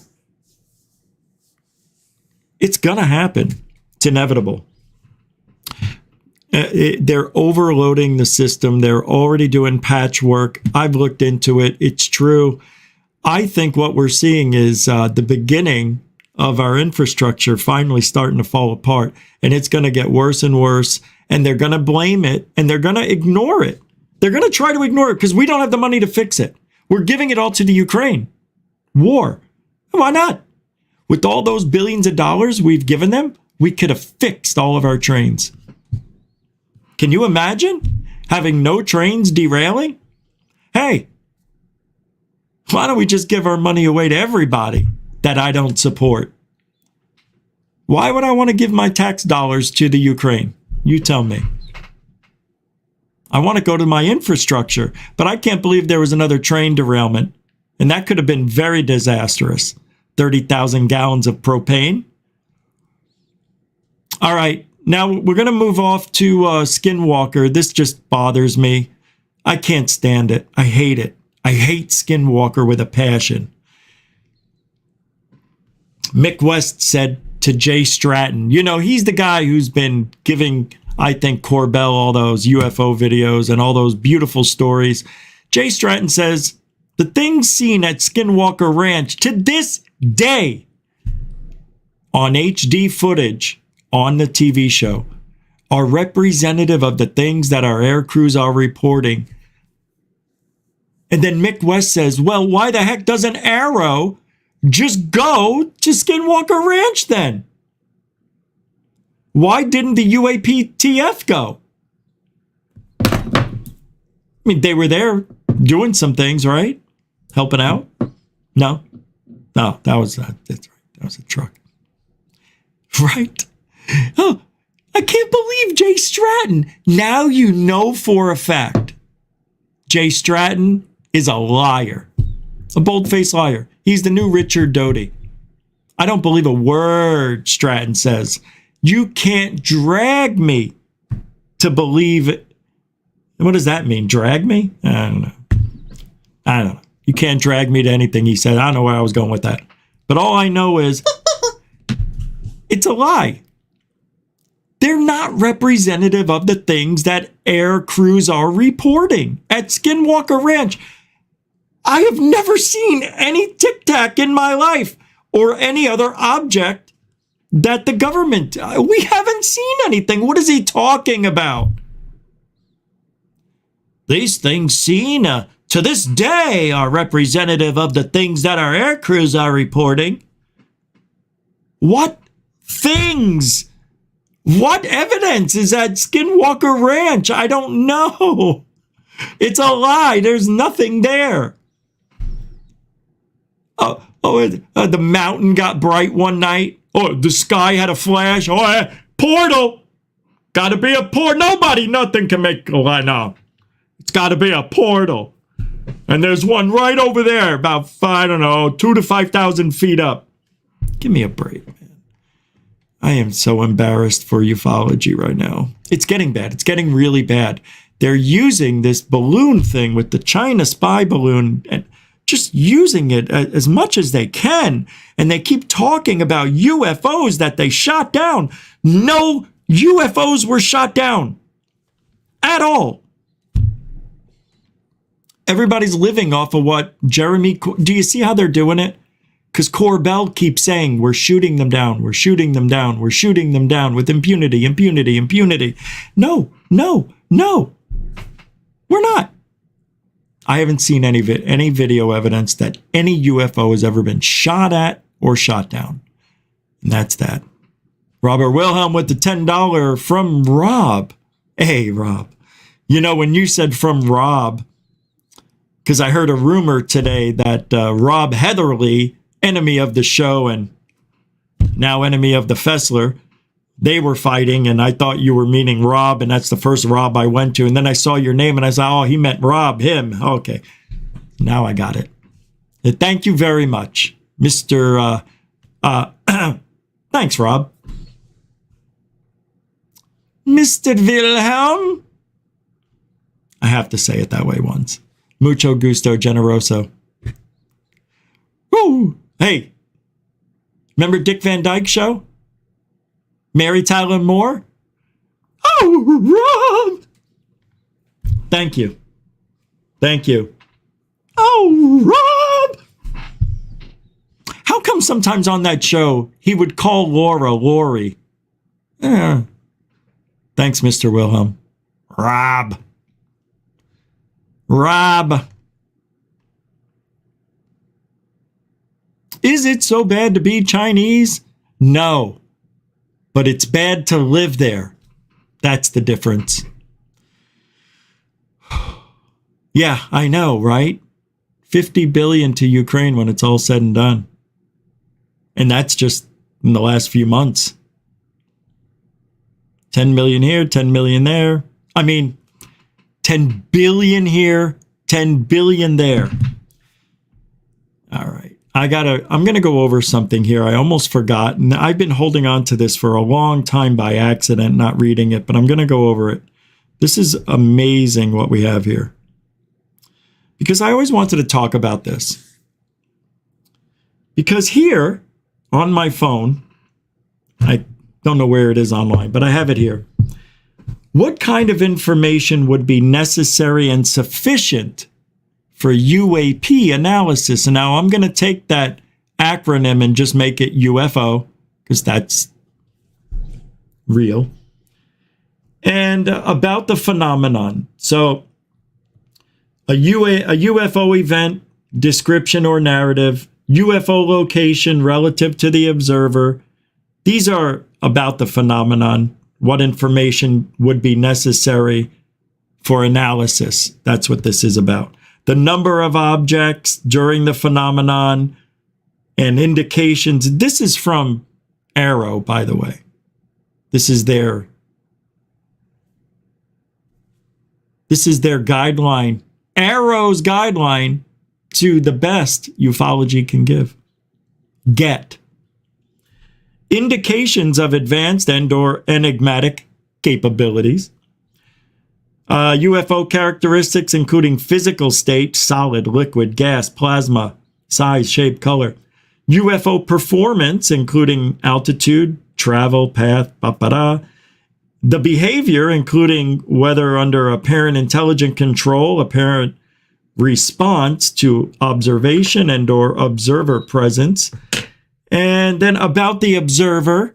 It's going to happen. It's inevitable. They're overloading the system. They're already doing patchwork. I've looked into it. It's true. I think what we're seeing is the beginning of our infrastructure finally starting to fall apart. And it's going to get worse and worse. And they're going to blame it. And they're going to ignore it. They're going to try to ignore it because we don't have the money to fix it. We're giving it all to the Ukraine war. Why not? With all those billions of dollars we've given them, we could have fixed all of our trains. Can you imagine having no trains derailing? Hey, why don't we just give our money away to everybody that I don't support? Why would I want to give my tax dollars to the Ukraine? You tell me. I want to go to my infrastructure, but I can't believe there was another train derailment. And that could have been very disastrous. 30,000 gallons of propane. All right. Now we're going to move off to Skinwalker. This just bothers me. I can't stand it. I hate it. I hate Skinwalker with a passion. Mick West said to Jay Stratton, you know, he's the guy who's been giving I think Corbell, all those UFO videos and all those beautiful stories. Jay Stratton says, the things seen at Skinwalker Ranch to this day on HD footage on the TV show are representative of the things that our air crews are reporting. And then Mick West says, well, why the heck doesn't Arrow just go to Skinwalker Ranch then? Why didn't the UAPTF go? I mean, they were there doing some things, right? Helping out? No, that's right. That was a truck. Right? Oh, I can't believe Jay Stratton. Now you know for a fact Jay Stratton is a liar, a bold-faced liar. He's the new Richard Doty. I don't believe a word Stratton says. You can't drag me to believe it. What does that mean? Drag me? I don't know. You can't drag me to anything he said. I don't know where I was going with that. But all I know is it's a lie. They're not representative of the things that air crews are reporting at Skinwalker Ranch. I have never seen any Tic Tac in my life or any other object that the government, we haven't seen anything. What is he talking about? These things seen to this day are representative of the things that our air crews are reporting. What things? What evidence is at Skinwalker Ranch? I don't know. It's a lie. There's nothing there. The mountain got bright one night. Oh, the sky had a flash. Oh, portal. Got to be a portal. Nothing can make a lie now. It's got to be a portal. And there's one right over there, about, 2,000 to 5,000 feet up. Give me a break, man. I am so embarrassed for ufology right now. It's getting bad. It's getting really bad. They're using this balloon thing with the China spy balloon and just using it as much as they can. And they keep talking about UFOs that they shot down. No UFOs were shot down at all. Everybody's living off of what Jeremy... Do you see how they're doing it? Because Corbell keeps saying, we're shooting them down, we're shooting them down, we're shooting them down with impunity, impunity, impunity. No, we're not. I haven't seen any video evidence that any UFO has ever been shot at or shot down. And that's that. Robert Wilhelm with the $10 from Rob. Hey, Rob. You know, when you said from Rob, because I heard a rumor today that Rob Heatherly, enemy of the show and now enemy of the Fessler, they were fighting, and I thought you were meaning Rob, and that's the first Rob I went to. And then I saw your name, and I said, oh, he meant Rob, him. Okay, now I got it. Thank you very much, Mr. Thanks, Rob. Mr. Wilhelm? I have to say it that way once. Mucho gusto, generoso. Woo! Hey, remember Dick Van Dyke Show? Mary Tyler Moore? Oh, Rob! Thank you. Thank you. Oh, Rob! How come sometimes on that show he would call Laura Lori? Thanks, Mr. Wilhelm. Rob. Is it so bad to be Chinese? No. But it's bad to live there. That's the difference. Yeah, I know, right? 50 billion to Ukraine when it's all said and done. And that's just in the last few months. 10 million here, 10 million there. I mean, 10 billion here, 10 billion there. All right. I'm going to go over something here. I almost forgot. And I've been holding on to this for a long time by accident, not reading it, but I'm going to go over it. This is amazing what we have here. Because I always wanted to talk about this. Because here on my phone, I don't know where it is online, but I have it here. What kind of information would be necessary and sufficient for UAP analysis? And now I'm going to take that acronym and just make it UFO, because that's real. And about the phenomenon. So a UFO event, description or narrative, UFO location relative to the observer. These are about the phenomenon. What information would be necessary for analysis? That's what this is about. The number of objects during the phenomenon and indications. This is from Arrow, by the way. This is their guideline. Arrow's guideline to the best ufology can give. Get indications of advanced and/or enigmatic capabilities. UFO characteristics, including physical state, solid, liquid, gas, plasma, size, shape, color. UFO performance, including altitude, travel, path, the behavior, including whether under apparent intelligent control, apparent response to observation and/or observer presence. And then about the observer,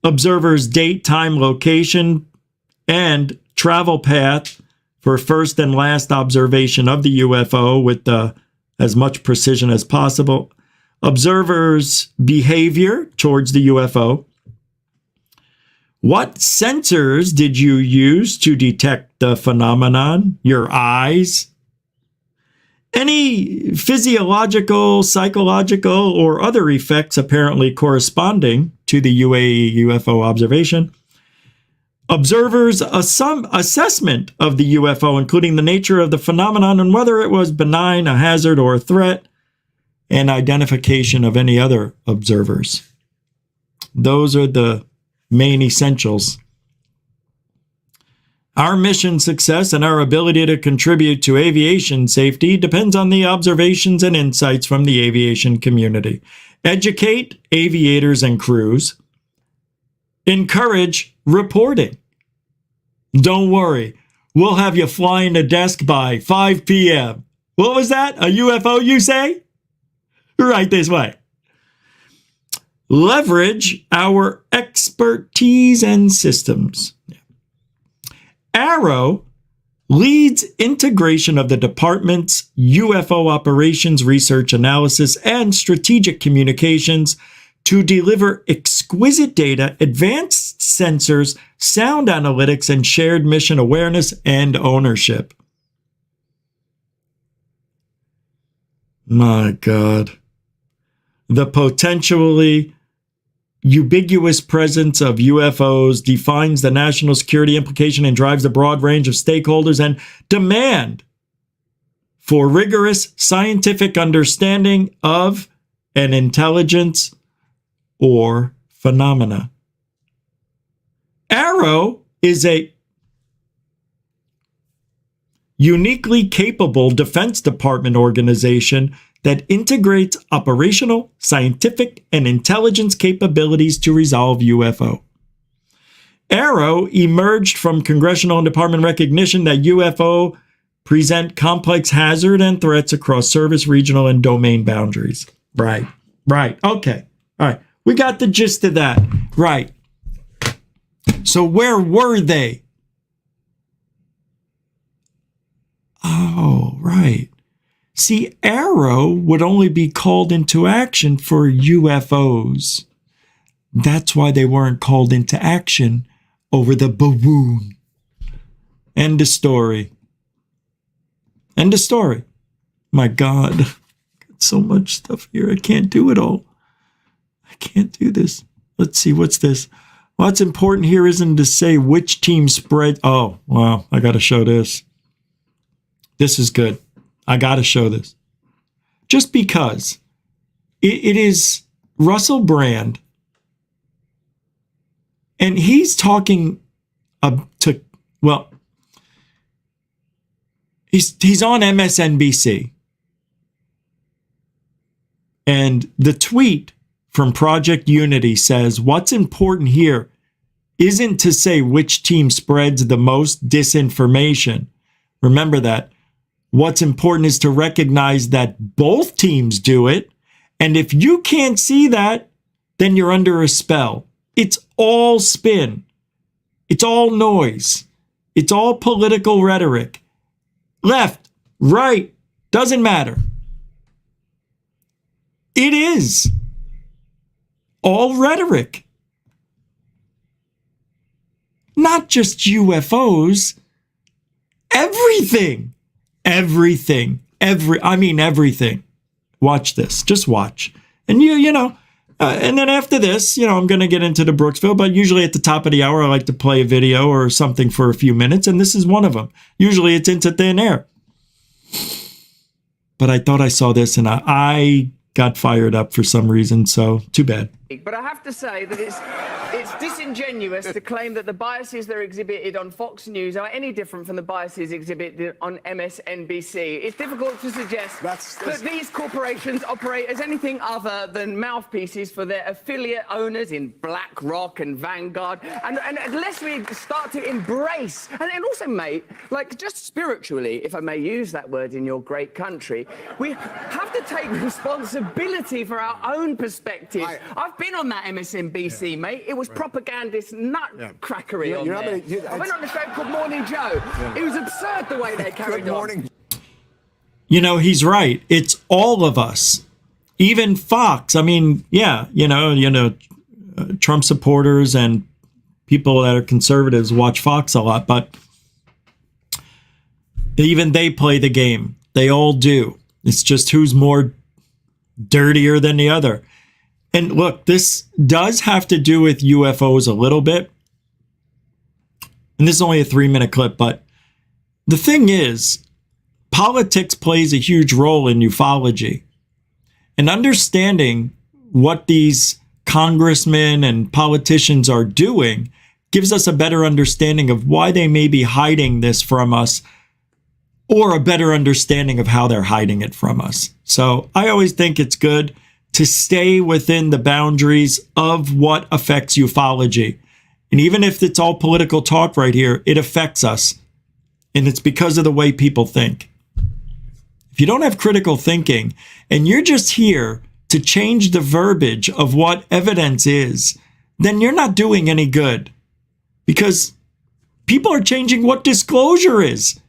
observer's date, time, location, and travel path for first and last observation of the UFO with as much precision as possible. Observer's behavior towards the UFO. What sensors did you use to detect the phenomenon? Your eyes? Any physiological, psychological, or other effects apparently corresponding to the UFO observation. Observers' assessment of the UFO, including the nature of the phenomenon and whether it was benign, a hazard, or a threat, and identification of any other observers. Those are the main essentials. Our mission success and our ability to contribute to aviation safety depends on the observations and insights from the aviation community. Educate aviators and crews. Encourage reporting. Don't worry, we'll have you flying the desk by 5 p.m. What was that? A UFO, you say? Right this way. Leverage our expertise and systems. Arrow leads integration of the department's UFO operations, research, analysis, and strategic communications to deliver exquisite data, advanced sensors, sound analytics, and shared mission awareness and ownership. My God. The potentially ubiquitous presence of UFOs defines the national security implication and drives a broad range of stakeholders and demand for rigorous scientific understanding of an intelligence or phenomena. Arrow is a uniquely capable Defense Department organization that integrates operational, scientific, and intelligence capabilities to resolve UFO. Arrow emerged from congressional and department recognition that UFO present complex hazard and threats across service, regional, and domain boundaries. Right. Okay. All right. We got the gist of that. Right. So where were they? Oh, right. See, Arrow would only be called into action for UFOs. That's why they weren't called into action over the balloon. End of story. End of story. My God. Got so much stuff here. I can't do it all. I can't do this. Let's see. What's this? What's important here isn't to say which team spread. Oh, wow. I got to show this. This is good. I got to show this. Just because it is Russell Brand, and he's talking he's on MSNBC. And the tweet from Project Unity says, what's important here isn't to say which team spreads the most disinformation. Remember that. What's important is to recognize that both teams do it. And if you can't see that, then you're under a spell. It's all spin. It's all noise. It's all political rhetoric. Left, right, doesn't matter. It is all rhetoric. Not just UFOs. Everything. Everything. Everything. Watch this. Just watch. And and then after this, I'm going to get into the Brooksville, but usually at the top of the hour, I like to play a video or something for a few minutes, and this is one of them. Usually it's into thin air. But I thought I saw this, and I got fired up for some reason, so too bad. But I have to say that it's disingenuous to claim that the biases that are exhibited on Fox News are any different from the biases exhibited on MSNBC. It's difficult to suggest that these corporations operate as anything other than mouthpieces for their affiliate owners in BlackRock and Vanguard. And unless we start to embrace, and also, mate, like just spiritually, if I may use that word in your great country, we have to take responsibility for our own perspective. I've been on that MSNBC, mate. It was propagandist nutcrackery on there. I went on a show called Morning Joe. It was absurd the way they carried on. He's right. It's all of us. Even Fox. I mean, Trump supporters and people that are conservatives watch Fox a lot, but even they play the game. They all do. It's just who's more dirtier than the other. And look, this does have to do with UFOs a little bit. And this is only a 3-minute clip, but the thing is, politics plays a huge role in ufology. And understanding what these congressmen and politicians are doing gives us a better understanding of why they may be hiding this from us, or a better understanding of how they're hiding it from us. So I always think it's good to stay within the boundaries of what affects ufology. And even if it's all political talk right here, it affects us. And it's because of the way people think. If you don't have critical thinking and you're just here to change the verbiage of what evidence is, then you're not doing any good. Because people are changing what disclosure is.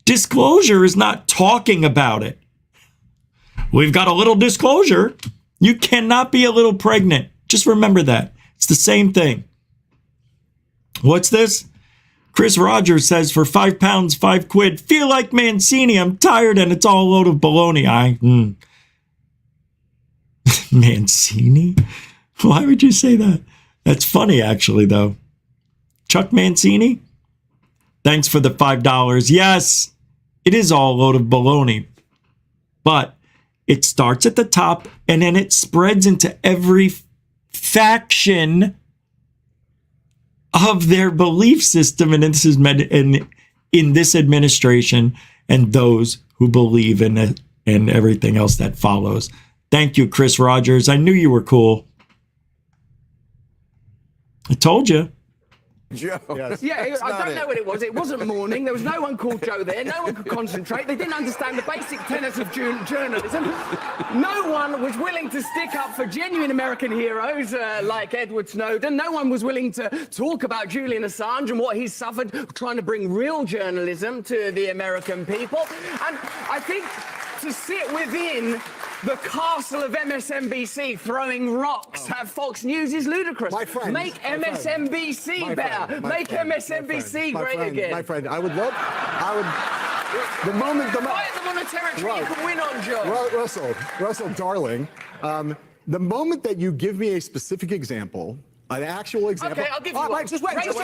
Disclosure is not talking about it. We've got a little disclosure. You cannot be a little pregnant. Just remember that. It's the same thing. What's this? Chris Rogers says, for £5, £5, feel like Mancini. I'm tired and it's all a load of baloney. Mancini? Why would you say that? That's funny, actually, though. Chuck Mancini? Thanks for the $5. Yes, it is all a load of baloney. But it starts at the top and then it spreads into every faction of their belief system. And this is in this administration and those who believe in it and everything else that follows. Thank you, Chris Rogers. I knew you were cool. I told you. Joe. Yes. Yeah, I don't know what it was. It wasn't morning. There was no one called Joe there. No one could concentrate. They didn't understand the basic tenets of journalism. No one was willing to stick up for genuine American heroes like Edward Snowden. No one was willing to talk about Julian Assange and what he's suffered trying to bring real journalism to the American people. And I think to sit within the castle of MSNBC throwing rocks at Fox News is ludicrous. My friend, make MSNBC better. Make MSNBC great again. My friend, I would, the moment, fight them on a territory you can win on, Joe. Russell, darling, the moment that you give me a specific example, an actual example. Okay, I'll give you one. Just wait. Wait. Just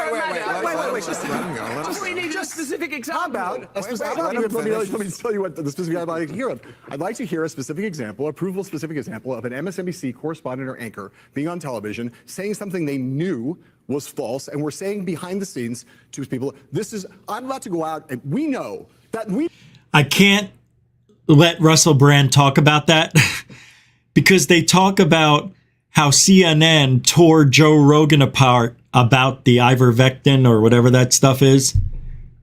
we need a specific example. Let me tell you what the specific I'd like to hear of. I'd like to hear a specific example, a provable specific example of an MSNBC correspondent or anchor being on television saying something they knew was false and were saying behind the scenes to people, I'm about to go out and we know that I can't let Russell Brand talk about that because they talk about how CNN tore Joe Rogan apart about the ivermectin or whatever that stuff is.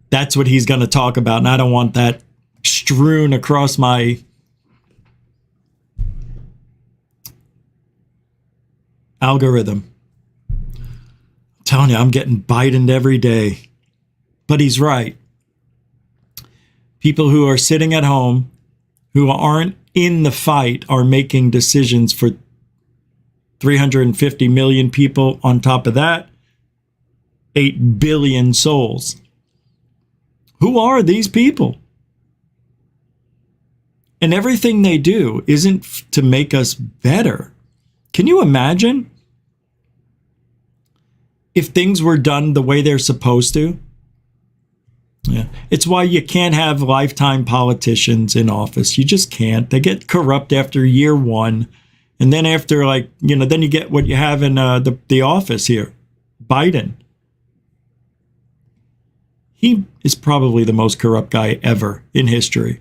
That's what he's going to talk about. And I don't want that strewn across my algorithm. I'm telling you, I'm getting Bidened every day. But he's right. People who are sitting at home, who aren't in the fight, are making decisions for 350 million people. On top of that, 8 billion souls. Who are these people? And everything they do isn't to make us better. Can you imagine if things were done the way they're supposed to? Yeah. It's why you can't have lifetime politicians in office. You just can't. They get corrupt after year one. And then after, then you get what you have in the office here. Biden. He is probably the most corrupt guy ever in history.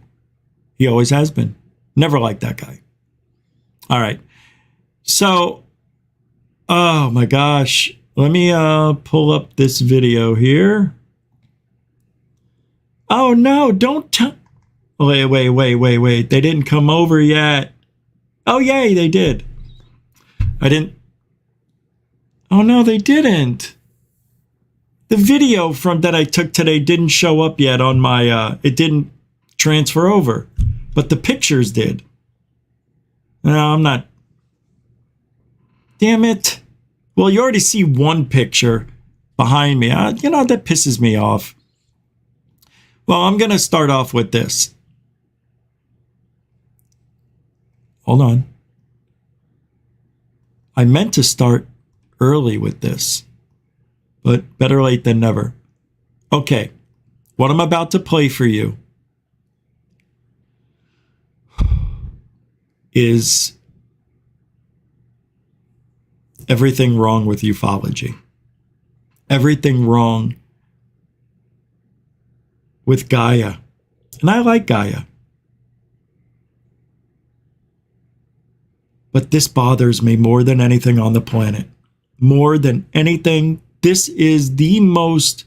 He always has been. Never liked that guy. All right. So, oh my gosh. Let me pull up this video here. Oh no, don't tell. Wait. They didn't come over yet. Oh yay, they did. I didn't. Oh no, they didn't. The video from that I took today didn't show up yet on my, it didn't transfer over, but the pictures did. No, I'm not. Damn it. Well, you already see one picture behind me. That pisses me off. Well, I'm going to start off with this. Hold on. I meant to start early with this, but better late than never. Okay, what I'm about to play for you is everything wrong with ufology. Everything wrong with Gaia. And I like Gaia. But this bothers me more than anything on the planet. More than anything. This is the most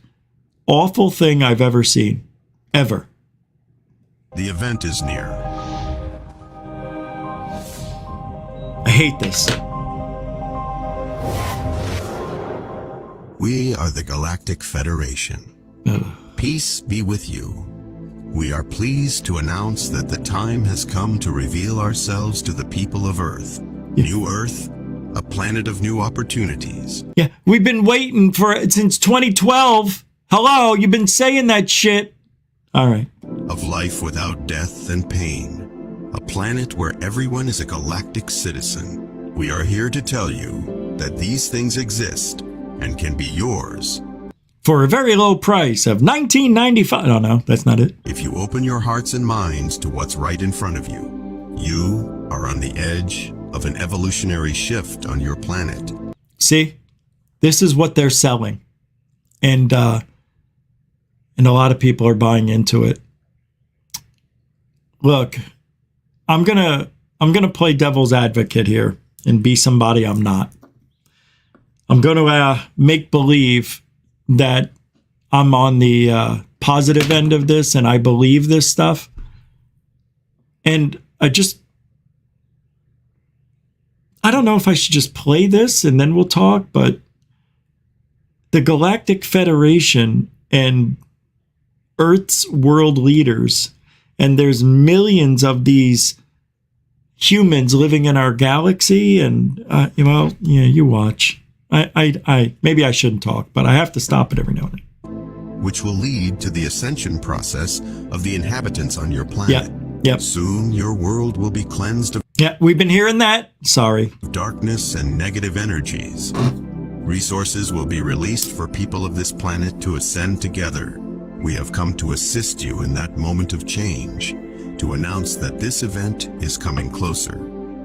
awful thing I've ever seen. Ever. The event is near. I hate this. We are the Galactic Federation. Peace be with you. We are pleased to announce that the time has come to reveal ourselves to the people of Earth. New Earth, a planet of new opportunities. Yeah, we've been waiting for it since 2012. Hello, you've been saying that shit. All right. Of life without death and pain. A planet where everyone is a galactic citizen. We are here to tell you that these things exist and can be yours. For a very low price of $19.95. Oh, no, that's not it. If you open your hearts and minds to what's right in front of you, you are on the edge of an evolutionary shift on your planet. See, this is what they're selling. And a lot of people are buying into it. Look, I'm gonna play devil's advocate here and be somebody I'm not. I'm gonna make believe that I'm on the positive end of this and I believe this stuff. And I don't know if I should just play this and then we'll talk, but the Galactic Federation and Earth's world leaders, and there's millions of these humans living in our galaxy, and you watch. I maybe I shouldn't talk, but I have to stop it every now and then. Which will lead to the ascension process of the inhabitants on your planet. Yep. Soon your world will be cleansed of we've been hearing that. Sorry. Darkness and negative energies. Resources will be released for people of this planet to ascend together. We have come to assist you in that moment of change, to announce that this event is coming closer.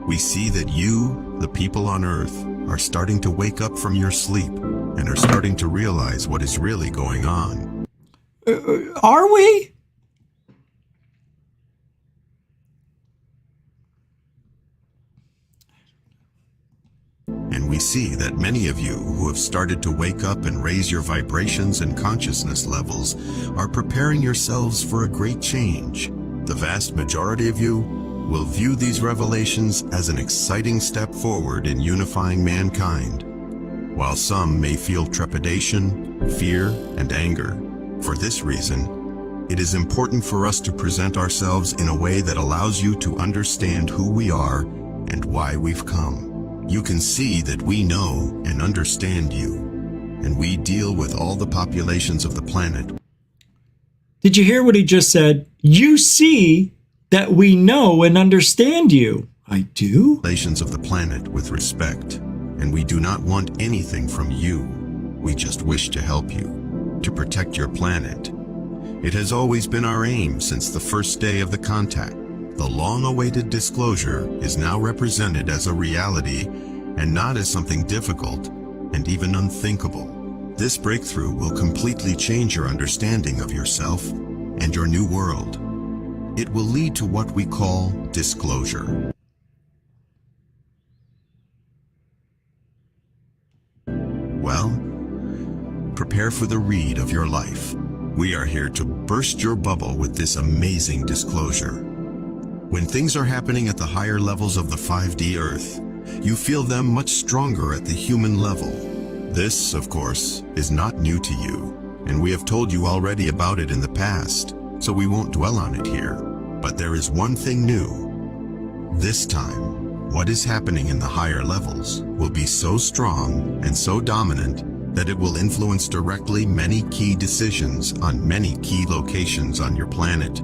We see that you, the people on Earth, are starting to wake up from your sleep and are starting to realize what is really going on. Are we? And we see that many of you who have started to wake up and raise your vibrations and consciousness levels are preparing yourselves for a great change. The vast majority of you will view these revelations as an exciting step forward in unifying mankind, while some may feel trepidation, fear, and anger. For this reason, it is important for us to present ourselves in a way that allows you to understand who we are and why we've come. You can see that we know and understand you, and we deal with all the populations of the planet. Did you hear what he just said? You see that we know and understand you. I do? Populations of the planet with respect, and we do not want anything from you. We just wish to help you, to protect your planet. It has always been our aim since the first day of the contact. The long-awaited disclosure is now represented as a reality and not as something difficult and even unthinkable. This breakthrough will completely change your understanding of yourself and your new world. It will lead to what we call disclosure. Well, prepare for the read of your life. We are here to burst your bubble with this amazing disclosure. When things are happening at the higher levels of the 5D Earth, you feel them much stronger at the human level. This, of course, is not new to you, and we have told you already about it in the past, so we won't dwell on it here. But there is one thing new. This time, what is happening in the higher levels will be so strong and so dominant that it will influence directly many key decisions on many key locations on your planet.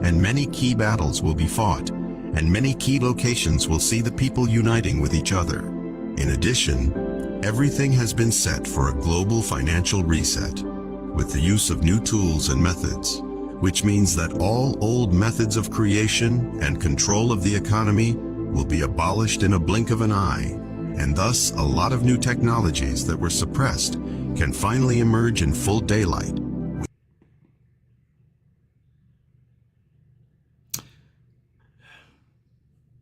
And many key battles will be fought, and many key locations will see the people uniting with each other. In addition, everything has been set for a global financial reset, with the use of new tools and methods, which means that all old methods of creation and control of the economy will be abolished in a blink of an eye, and thus a lot of new technologies that were suppressed can finally emerge in full daylight.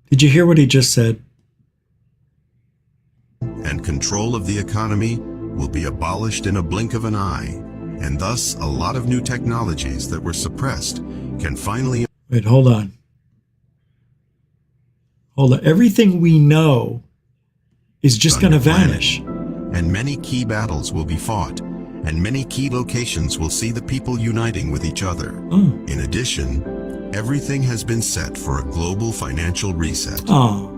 Did you hear what he just said? And control of the economy will be abolished in a blink of an eye, and thus a lot of new technologies that were suppressed can finally... Wait, hold on. Hold on. Everything we know is just going to vanish. And many key battles will be fought, and many key locations will see the people uniting with each other. In addition, everything has been set for a global financial reset,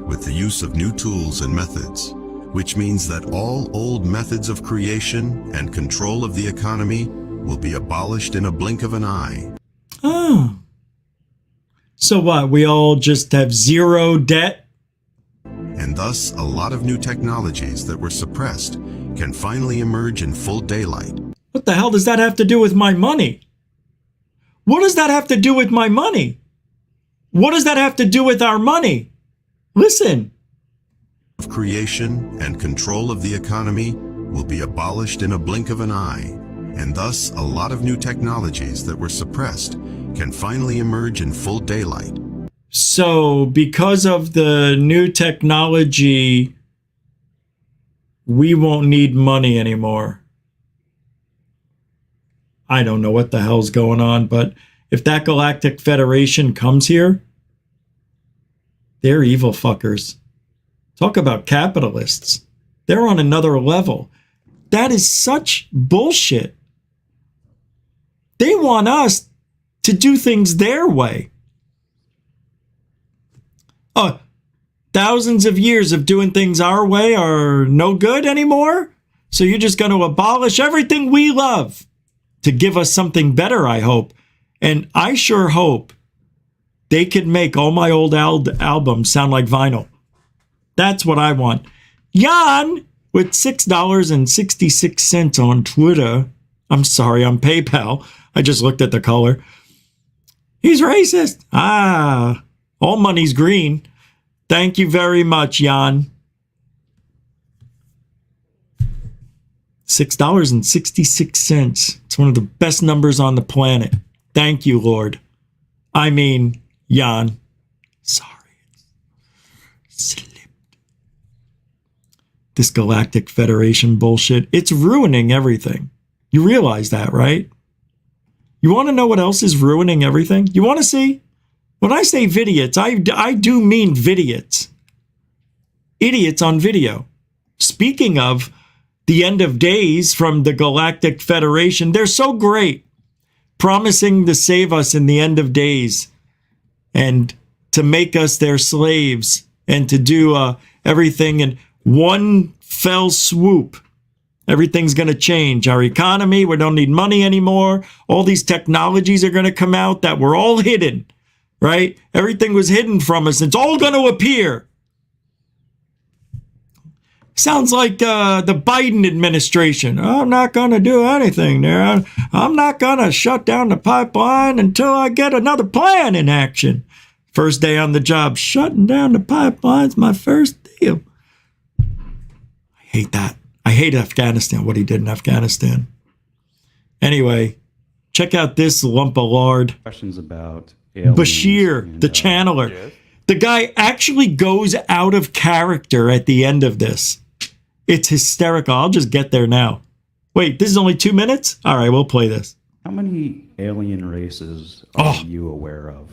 with the use of new tools and methods, which means that all old methods of creation and control of the economy will be abolished in a blink of an eye. So what, we all just have zero debt? And thus, a lot of new technologies that were suppressed can finally emerge in full daylight. What the hell does that have to do with my money? What does that have to do with my money? What does that have to do with our money? Listen. Of creation and control of the economy will be abolished in a blink of an eye, and thus a lot of new technologies that were suppressed can finally emerge in full daylight. So because of the new technology, we won't need money anymore. I don't know what the hell's going on, but if that Galactic Federation comes here, they're evil fuckers. Talk about capitalists. They're on another level. That is such bullshit. They want us to do things their way. Thousands of years of doing things our way are no good anymore? So you're just going to abolish everything we love to give us something better, I hope. And I sure hope they could make all my old albums sound like vinyl. That's what I want. Jan with $6.66 on Twitter. I'm sorry, on PayPal. I just looked at the color. He's racist. All money's green. Thank you very much, Jan. $6.66. It's one of the best numbers on the planet. Thank you, Lord. I mean, Jan. Sorry. Slipped. This Galactic Federation bullshit. It's ruining everything. You realize that, right? You want to know what else is ruining everything? You want to see? When I say vidiots, I do mean vidiots. Idiots on video. Speaking of the end of days from the Galactic Federation, they're so great, promising to save us in the end of days and to make us their slaves and to do everything in one fell swoop. Everything's going to change. Our economy, we don't need money anymore. All these technologies are going to come out that were all hidden, right? Everything was hidden from us. It's all going to appear. Sounds like the Biden administration. I'm not going to do anything there. I'm not going to shut down the pipeline until I get another plan in action. First day on the job, shutting down the pipeline's my first deal. I hate that. I hate Afghanistan, what he did in Afghanistan. Anyway, check out this lump of lard. Questions about aliens Bashir, the channeler. Yes. The guy actually goes out of character at the end of this. It's hysterical. I'll just get there now. Wait, this is only 2 minutes? All right, we'll play this. How many alien races are you aware of?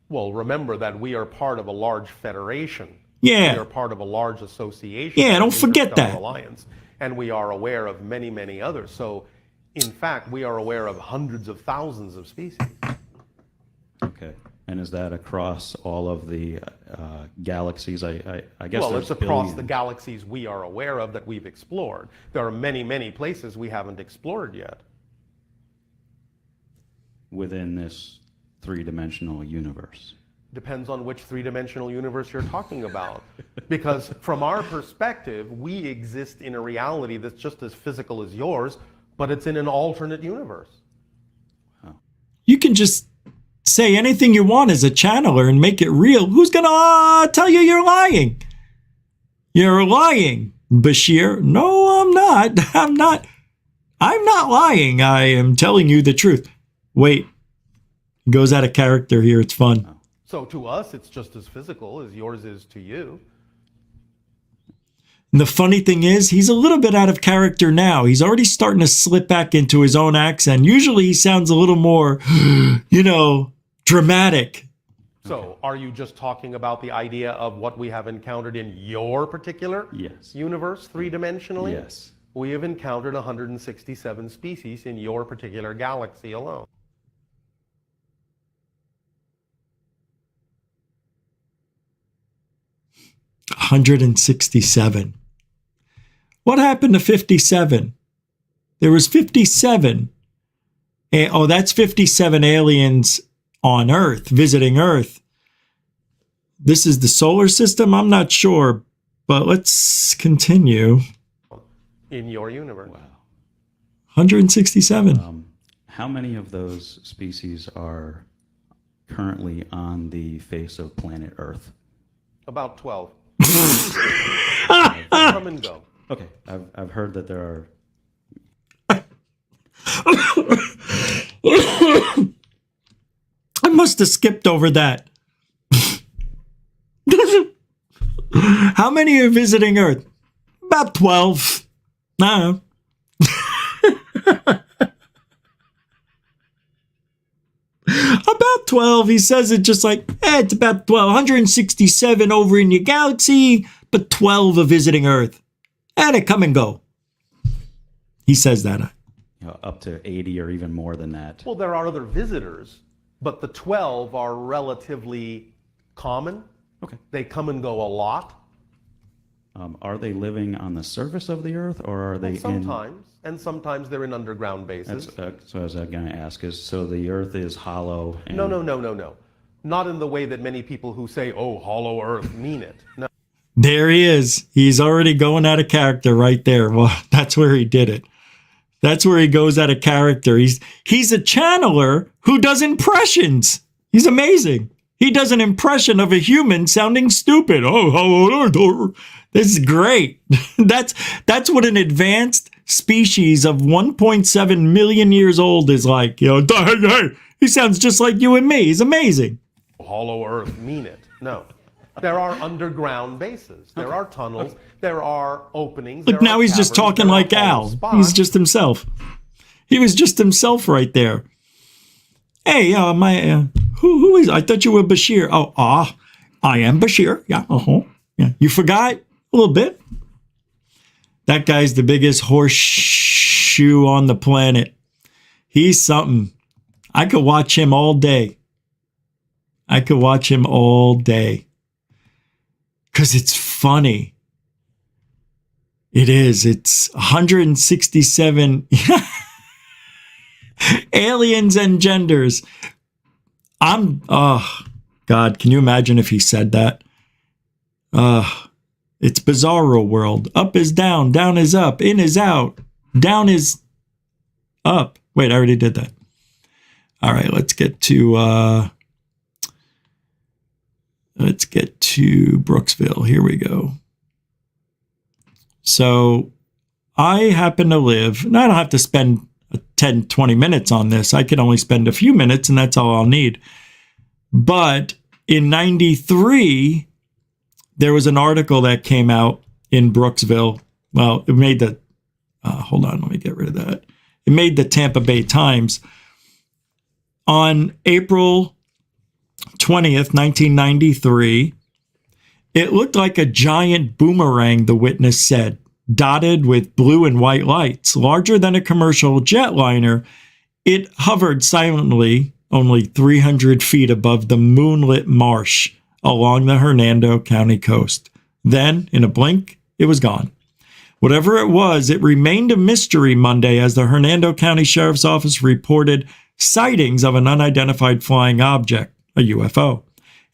Well, remember that we are part of a large federation. Yeah. We are part of a large association. Yeah, don't forget that. Alliance, and we are aware of many, many others. So, in fact, we are aware of hundreds of thousands of species. Okay. And is that across all of the galaxies? I guess well, there's it's across billions. the galaxies we are aware of that we've explored. There are many, many places we haven't explored yet. Within this three-dimensional universe? Depends on which three-dimensional universe you're talking about. Because from our perspective, we exist in a reality that's just as physical as yours, but it's in an alternate universe. You can just say anything you want as a channeler and make it real. Who's going to tell you you're lying? You're lying, Bashir. No, I'm not. I'm not lying. I am telling you the truth. Wait. He goes out of character here. It's fun. So to us, it's just as physical as yours is to you. And the funny thing is, he's a little bit out of character now. He's already starting to slip back into his own accent. Usually he sounds a little more, dramatic. So are you just talking about the idea of what we have encountered in your particular universe, three-dimensionally? Yes. We have encountered 167 species in your particular galaxy alone. $167. What happened to 57? There was 57. That's 57 aliens on Earth, visiting Earth. This is the solar system? I'm not sure, but let's continue. In your universe. Wow. 167. How many of those species are currently on the face of planet Earth? About 12. Come and go. Okay, I've heard that there are. I must have skipped over that. How many are visiting Earth? About 12. I don't know. About 12. He says it just like, it's about 12. 167 over in your galaxy, but 12 are visiting Earth. And they come and go. He says that. Up to 80 or even more than that. Well, there are other visitors, but the 12 are relatively common. Okay. They come and go a lot. Are they living on the surface of the Earth, or are they sometimes, and sometimes they're in underground bases. So I was going to ask, so the Earth is hollow? And... No. Not in the way that many people who say, oh, hollow Earth mean it. No. There he is. He's already going out of character right there. Well, that's where he did it. That's where he goes out of character. He's a channeler who does impressions. He's amazing. He does an impression of a human sounding stupid. Oh, this is great. That's what an advanced species of 1.7 million years old is like. He sounds just like you and me. He's amazing. Hollow Earth mean it. No. There are underground bases. There are tunnels. There are openings. Look, now he's just talking like Al. He's just himself. He was just himself right there. Hey, who is? I thought you were Bashir. I am Bashir. Yeah, yeah. You forgot a little bit. That guy's the biggest horseshoe on the planet. He's something. I could watch him all day. Because it's funny. It is. It's 167 aliens and genders. God, can you imagine if he said that? It's bizarro world. Up is down, down is up, in is out, down is up. Wait, I already did that. All right, let's get to Brooksville. Here we go. So I happen to live, and I don't have to spend 10, 20 minutes on this. I can only spend a few minutes, and that's all I'll need. But in 93, there was an article that came out in Brooksville. Well, it made the, hold on, let me get rid of that. It made the Tampa Bay Times. On April 20th, 1993, it looked like a giant boomerang, the witness said, dotted with blue and white lights. Larger than a commercial jetliner, it hovered silently only 300 feet above the moonlit marsh along the Hernando County coast. Then, in a blink, it was gone. Whatever it was, it remained a mystery Monday as the Hernando County Sheriff's Office reported sightings of an unidentified flying object, a UFO.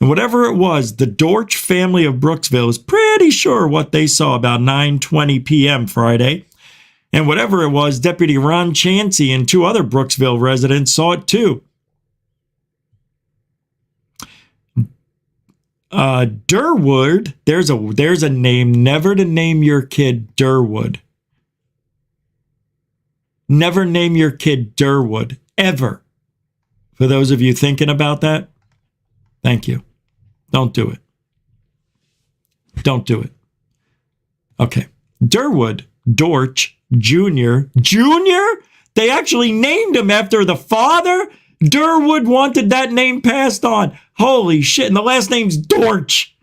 And whatever it was, the Dortch family of Brooksville is pretty sure what they saw about 9:20 p.m. Friday. And whatever it was, Deputy Ron Chansey and two other Brooksville residents saw it too. Durwood, there's a name, never to name your kid Durwood. Never name your kid Durwood, ever. For those of you thinking about that, thank you. Don't do it. Don't do it. Okay. Durwood, Dortch, Jr. They actually named him after the father? Durwood wanted that name passed on. Holy shit. And the last name's Dortch.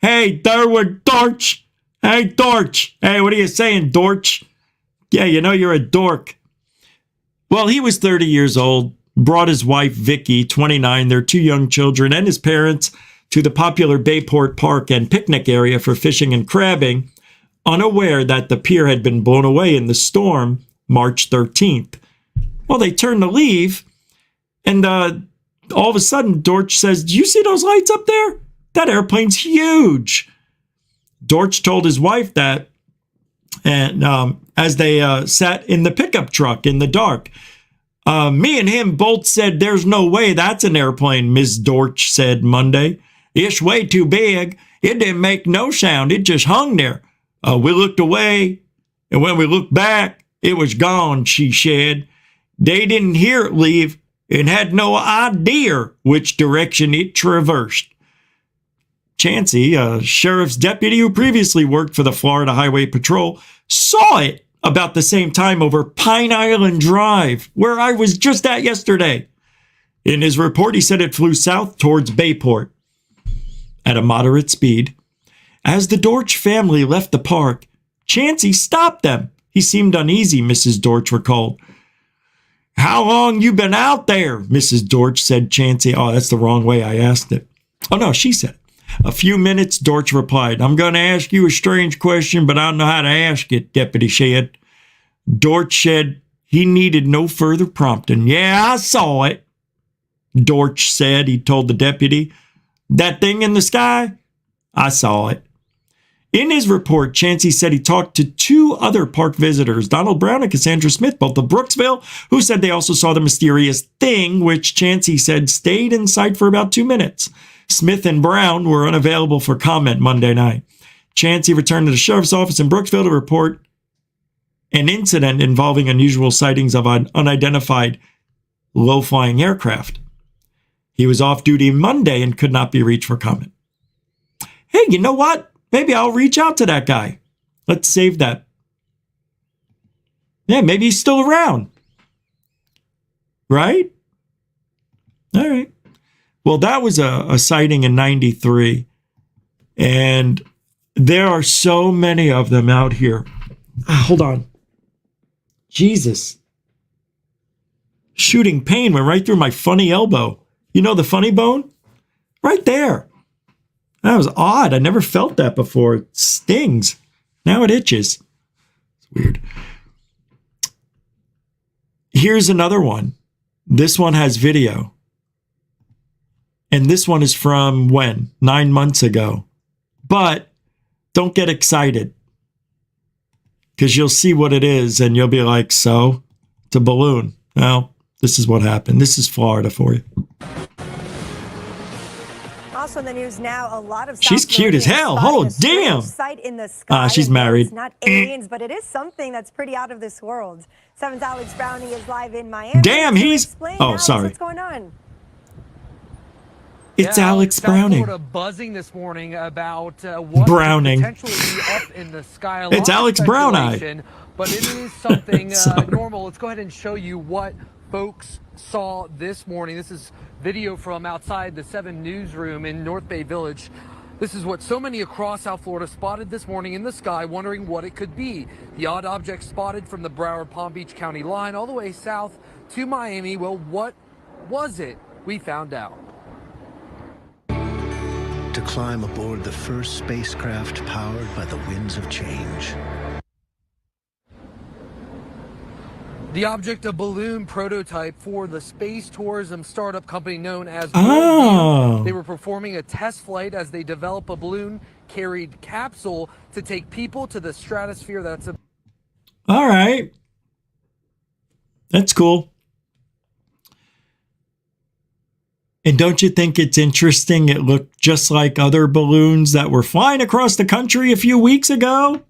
Hey, Durwood, Dortch. Hey, Dortch. Hey, what are you saying, Dortch? Yeah, you know you're a dork. Well, he was 30 years old, brought his wife, Vicky, 29, their two young children, and his parents to the popular Bayport Park and picnic area for fishing and crabbing, unaware that the pier had been blown away in the storm March 13th. Well, they turned to leave, and all of a sudden, Dortch says, "Do you see those lights up there? That airplane's huge." Dortch told his wife that, and as they sat in the pickup truck in the dark. Me and him both said, "There's no way that's an airplane," Ms. Dortch said Monday. "It's way too big. It didn't make no sound. It just hung there. We looked away, and when we looked back, it was gone," she said. "They didn't hear it leave and had no idea which direction it traversed." Chansey, a sheriff's deputy who previously worked for the Florida Highway Patrol, saw it about the same time over Pine Island Drive, where I was just at yesterday. In his report, he said it flew south towards Bayport at a moderate speed. As the Dortch family left the park, Chansey stopped them. He seemed uneasy, Mrs. Dortch recalled. "How long you been out there?" Mrs. Dortch said. Chansey, "Oh, that's the wrong way I asked it." "Oh, no," she said. "A few minutes," Dortch replied. "I'm going to ask you a strange question, but I don't know how to ask it," Deputy said. Dortch said he needed no further prompting. "Yeah, I saw it," Dortch said. He told the deputy. "That thing in the sky? I saw it." In his report, Chansey said he talked to two other park visitors, Donald Brown and Cassandra Smith, both of Brooksville, who said they also saw the mysterious thing, which Chansey said stayed in sight for about 2 minutes. Smith and Brown were unavailable for comment Monday night. Chansey returned to the sheriff's office in Brooksville to report an incident involving unusual sightings of an unidentified low-flying aircraft. He was off duty Monday and could not be reached for comment. Hey, you know what? Maybe I'll reach out to that guy. Let's save that. Yeah, maybe he's still around. Right? All right. Well, that was a sighting in 93. And there are so many of them out here. Hold on. Jesus. Shooting pain went right through my funny elbow. You know the funny bone? Right there. That was odd. I never felt that before. It stings. Now it itches. It's weird. Here's another one. This one has video. And this one is from when? 9 months ago. But don't get excited. Because you'll see what it is and you'll be like, so? It's a balloon. Well, this is what happened. This is Florida for you. Also in the news now, a lot of She's cute as hell. Oh, damn. Sight in the sky. She's married. It's not aliens, but it is something that's pretty out of this world. 7's Alex Brownie is live in Miami. Damn, he's... Oh, sorry. What's going on? It's Alex Browning. Buzzing this morning about what Browning. could potentially be up in the sky. It's Alex Brown Eye. But it is something normal. Let's go ahead and show you what folks saw this morning. This is video from outside the 7 newsroom in North Bay Village. This is what so many across South Florida spotted this morning in the sky, wondering what it could be. The odd object spotted from the Broward Palm Beach County line all the way south to Miami. Well, what was it? We found out. To climb aboard the first spacecraft powered by the winds of change. The object, a balloon prototype for the space tourism startup company known as Oh. They were performing a test flight as they develop a balloon-carried capsule to take people to the stratosphere. That's a... All right. That's cool. And don't you think it's interesting? It looked just like other balloons that were flying across the country a few weeks ago.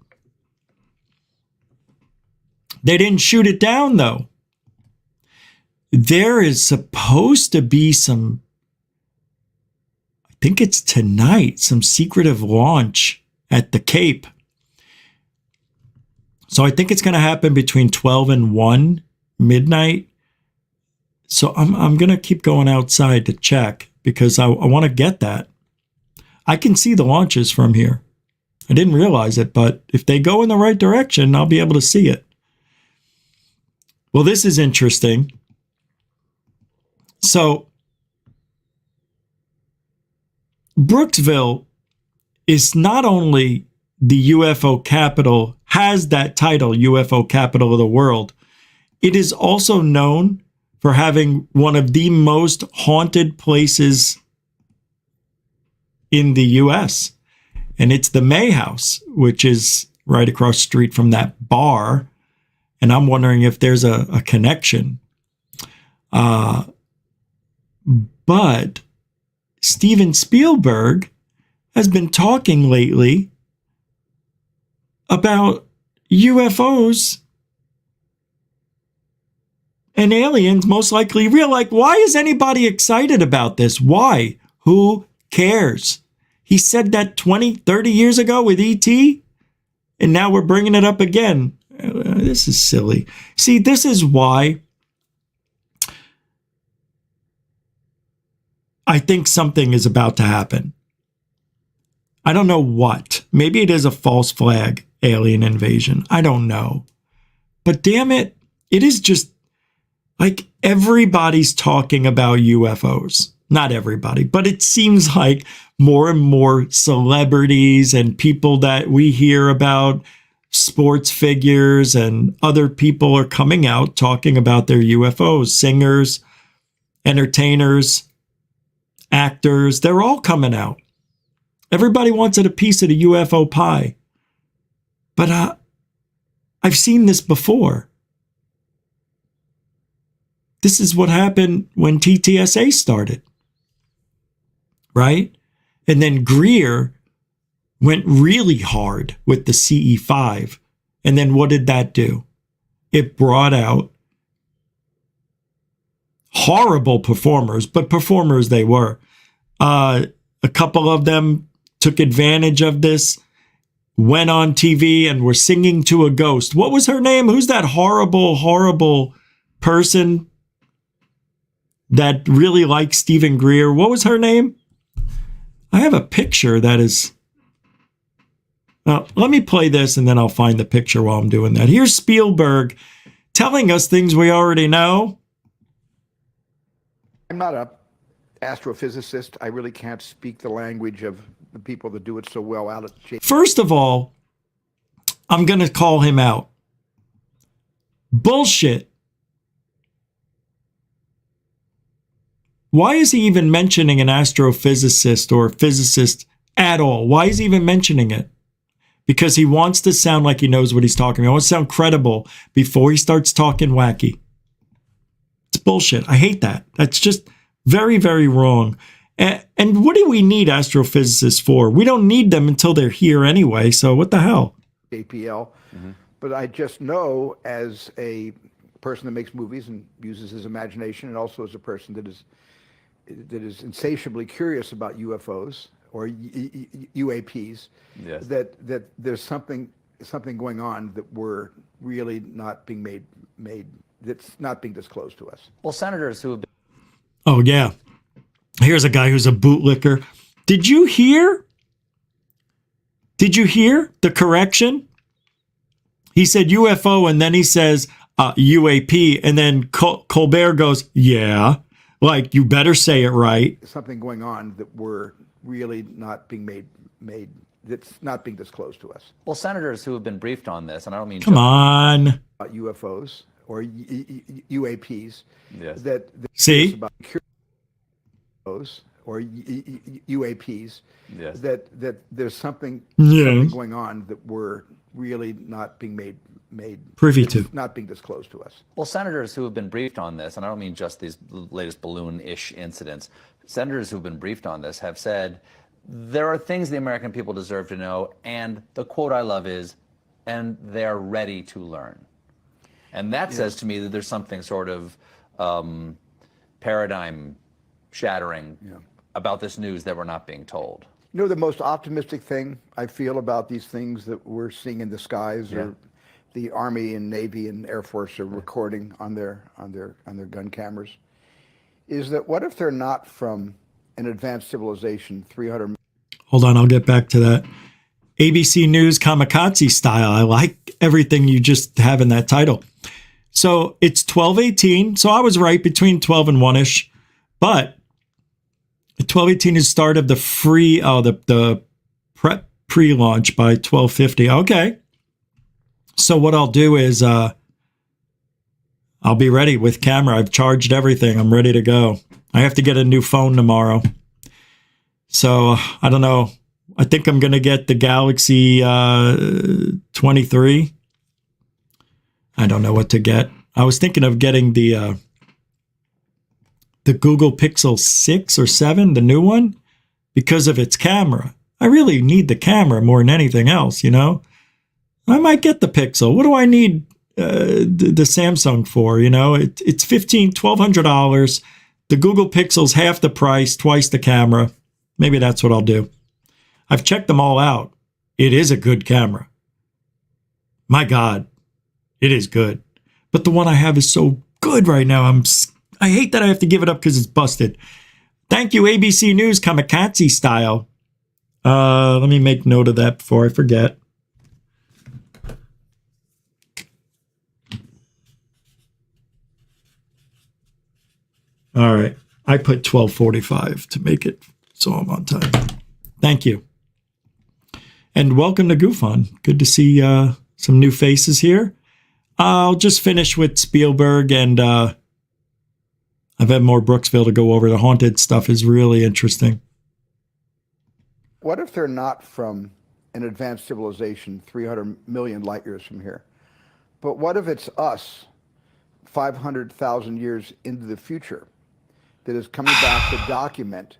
They didn't shoot it down, though. There is supposed to be some, I think it's tonight, some secretive launch at the Cape. So I think it's going to happen between 12 and 1 midnight. So I'm going to keep going outside to check because I want to get that. I can see the launches from here. I didn't realize it, but if they go in the right direction, I'll be able to see it. Well, this is interesting. So, Brooksville is not only the UFO capital, has that title, UFO capital of the world. It is also known for having one of the most haunted places in the U.S. And it's the May House, which is right across the street from that bar. And I'm wondering if there's a connection. But Steven Spielberg has been talking lately about UFOs and aliens most likely real. Like, why is anybody excited about this? Why? Who cares? He said that 20, 30 years ago with E.T., and now we're bringing it up again. This is silly. See, this is why I think something is about to happen. I don't know what. Maybe it is a false flag alien invasion. I don't know. But damn it, it is just like everybody's talking about UFOs. Not everybody, but it seems like more and more celebrities and people that we hear about, sports figures and other people are coming out talking about their UFOs. Singers, entertainers, actors, they're all coming out. Everybody wants a piece of the UFO pie. But I've seen this before. This is what happened when TTSA started, right? And then Greer went really hard with the CE5. And then what did that do? It brought out horrible performers, but performers they were. A couple of them took advantage of this, went on TV and were singing to a ghost. What was her name? Who's that horrible, horrible person that really likes Stephen Greer? What was her name? I have a picture that is... Now, let me play this and then I'll find the picture while I'm doing that. Here's Spielberg telling us things we already know. I'm not a astrophysicist. I really can't speak the language of the people that do it so well out at J. First of all, I'm going to call him out. Bullshit. Why is he even mentioning an astrophysicist or a physicist at all? Why is he even mentioning it? Because he wants to sound like he knows what he's talking about. He wants to sound credible before he starts talking wacky. It's bullshit. I hate that. That's just very, very wrong. And what do we need astrophysicists for? We don't need them until they're here anyway. So what the hell? JPL. But I just know, as a person that makes movies and uses his imagination, and also as a person that is insatiably curious about UFOs or UAPs, Yes. that there's something going on that we're really not being made that's not being disclosed to us. Well, senators who have been... Oh, yeah. Here's a guy who's a bootlicker. Did you hear the correction? He said UFO, and then he says UAP, and then Colbert goes, yeah, like, you better say it right. Something going on that we're really not being made that's not being disclosed to us. Well, senators who have been briefed on this, and I don't mean... Come on. About UFOs or UAPs. Yes. See? About UFOs or UAPs. Yes. That there's something going on that we're really not being made privy to, not being disclosed to us. Well, senators who have been briefed on this, and I don't mean just these latest balloon-ish incidents, senators who have been briefed on this have said there are things the American people deserve to know, and the quote I love is, and they're ready to learn. And that says to me that there's something sort of paradigm shattering about this news that we're not being told. You know, the most optimistic thing I feel about these things that we're seeing in the skies, or the Army and Navy and Air Force are recording on their gun cameras, is that what if they're not from an advanced civilization 300... Hold on, I'll get back to that. ABC News kamikaze style. I like everything you just have in that title. So it's 12:18. So I was right, between 12 and 1-ish. But 12:18 is start of the free, the prep pre-launch by 12:50. Okay. So what I'll do is I'll be ready with camera. I've charged everything. I'm ready to go. I have to get a new phone tomorrow. So I don't know. I think I'm going to get the Galaxy 23. I don't know what to get. I was thinking of getting the Google Pixel 6 or 7, the new one, because of its camera. I really need the camera more than anything else, you know? I might get the Pixel. What do I need the Samsung for, you know? It's $1,200. The Google Pixel's half the price, twice the camera. Maybe that's what I'll do. I've checked them all out. It is a good camera. My God, it is good. But the one I have is so good right now. I hate that I have to give it up because it's busted. Thank you, ABC News, kamikaze style. Let me make note of that before I forget. All right. I put 12:45 to make it so I'm on time. Thank you. And welcome to GoofOn. Good to see some new faces here. I'll just finish with Spielberg, and I've had more Brooksville to go over. The haunted stuff is really interesting. What if they're not from an advanced civilization 300 million light years from here? But what if it's us 500,000 years into the future that is coming back to document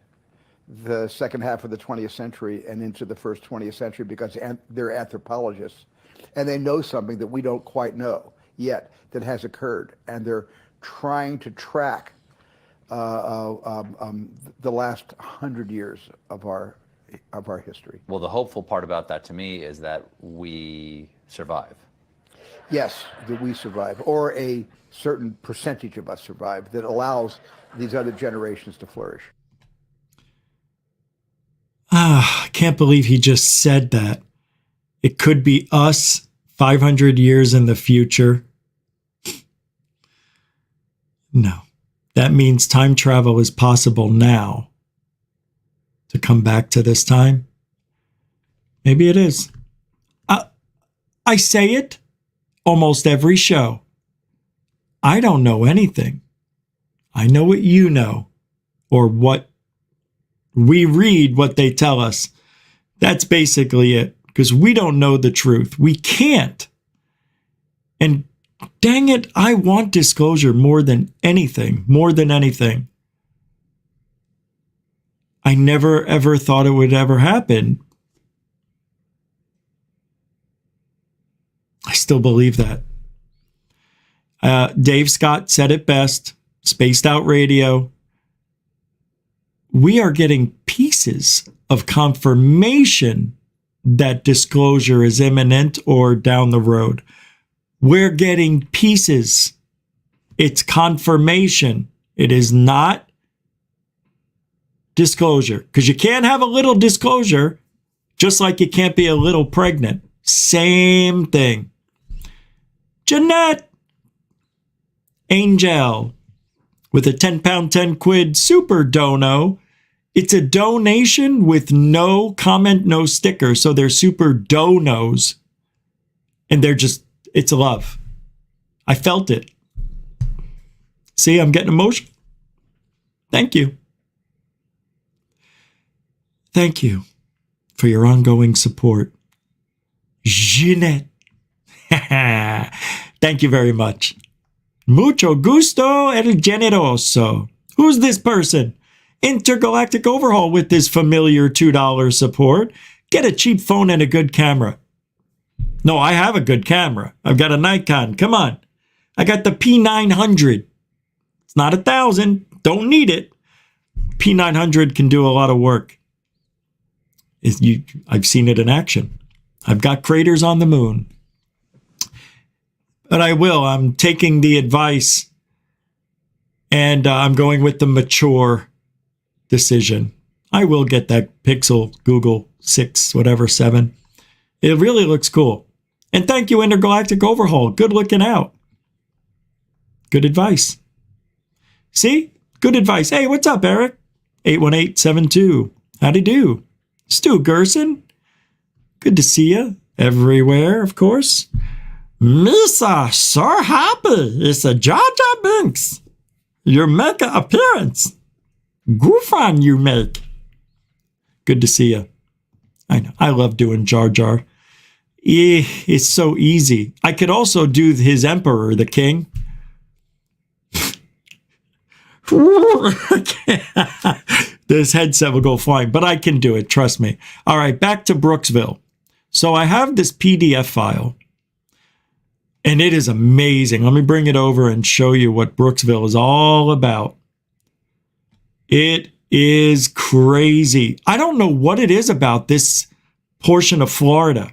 the second half of the 20th century and into the first 20th century because they're anthropologists and they know something that we don't quite know yet that has occurred, and they're trying to track the last 100 years of our history. Well, the hopeful part about that to me is that we survive. Yes, that we survive, or a certain percentage of us survive that allows these other generations to flourish. I can't believe he just said that. It could be us 500 years in the future. No, that means time travel is possible now. To come back to this time? Maybe it is. I say it almost every show. I don't know anything. I know what you know, or what we read, what they tell us. That's basically it, because we don't know the truth. We can't. And dang it, I want disclosure more than anything, I never, ever thought it would ever happen. I still believe that. Dave Scott said it best, Spaced Out Radio. We are getting pieces of confirmation that disclosure is imminent or down the road. We're getting pieces. It's confirmation. It is not disclosure, because you can't have a little disclosure, just like you can't be a little pregnant. Same thing. Jeanette Angel with a 10-pound, 10 quid super dono. It's a donation with no comment, no sticker. So they're super donos. And they're just, it's love. I felt it. See, I'm getting emotional. Thank you. Thank you for your ongoing support. Jeanette. Thank you very much. Mucho gusto el generoso. Who's this person? Intergalactic Overhaul with this familiar $2 support. Get a cheap phone and a good camera. No, I have a good camera. I've got a Nikon. Come on. I got the P900. It's not 1,000. Don't need it. P900 can do a lot of work. I've seen it in action. I've got craters on the moon. But I will. I'm taking the advice, and I'm going with the mature decision. I will get that Pixel Google 6, whatever, 7. It really looks cool. And thank you, Intergalactic Overhaul. Good looking out. Good advice. See? Good advice. Hey, what's up, Eric? 81872. Howdy do? Stu Gerson. Good to see you. Everywhere, of course. Misa, so happy. It's a Jar Jar Binks. You make an appearance. Goof on you make. Good to see you. I know. I love doing Jar Jar. It's so easy. I could also do his Emperor, the King. This headset will go flying, but I can do it. Trust me. All right, back to Brooksville. So I have this PDF file, and it is amazing. Let me bring it over and show you what Brooksville is all about. It is crazy. I don't know what it is about this portion of Florida.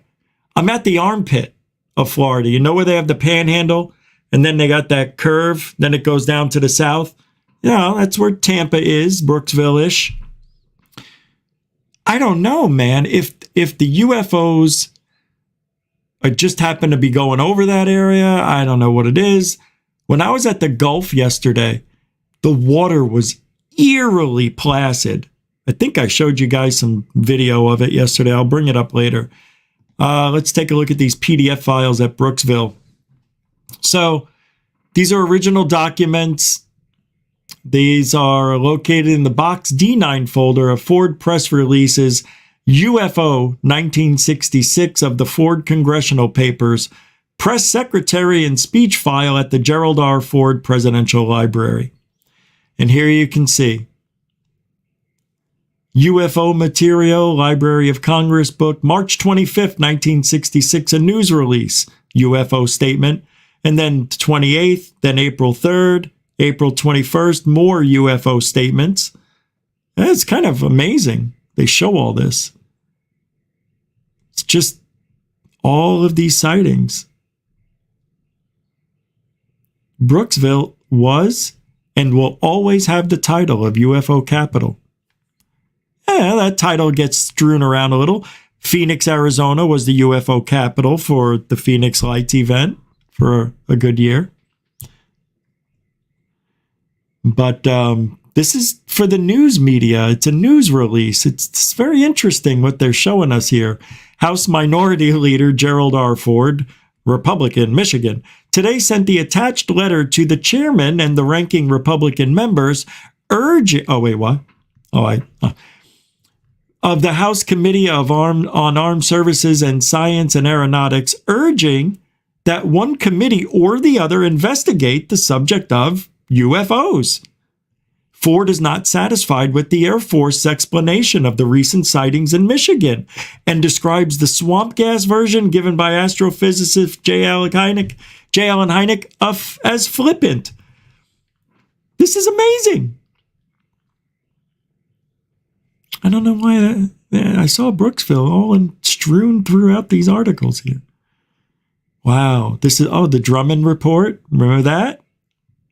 I'm at the armpit of Florida. You know where they have the panhandle, and then they got that curve, then it goes down to the south? You know, that's where Tampa is, Brooksville-ish. I don't know, man. If the UFOs just happen to be going over that area, I don't know what it is. When I was at the Gulf yesterday, the water was eerily placid. I think I showed you guys some video of it yesterday. I'll bring it up later. Let's take a look at these PDF files at Brooksville. So these are original documents. These are located in the Box D9 folder of Ford press releases, UFO 1966 of the Ford Congressional Papers, press secretary and speech file at the Gerald R. Ford Presidential Library. And here you can see UFO material, Library of Congress book, March 25th, 1966, a news release, UFO statement, and then 28th, then April 3rd, April 21st, more UFO statements. That's kind of amazing. They show all this. It's just all of these sightings. Brooksville was and will always have the title of UFO capital. Yeah, that title gets strewn around a little. Phoenix, Arizona was the UFO capital for the Phoenix Lights event for a good year. But this is for the news media. It's a news release. It's very interesting what they're showing us here. House Minority Leader Gerald R. Ford, Republican, Michigan, today sent the attached letter to the chairman and the ranking Republican members urging... Oh, wait, what? Of the House Committee on Armed Services and Science and Aeronautics, urging that one committee or the other investigate the subject of UFOs. Ford is not satisfied with the Air Force's explanation of the recent sightings in Michigan and describes the swamp gas version given by astrophysicist J. Allen Hynek as flippant. This is amazing. I don't know why I saw Brooksville all strewn throughout these articles here. Wow. This is, the Drummond report. Remember that?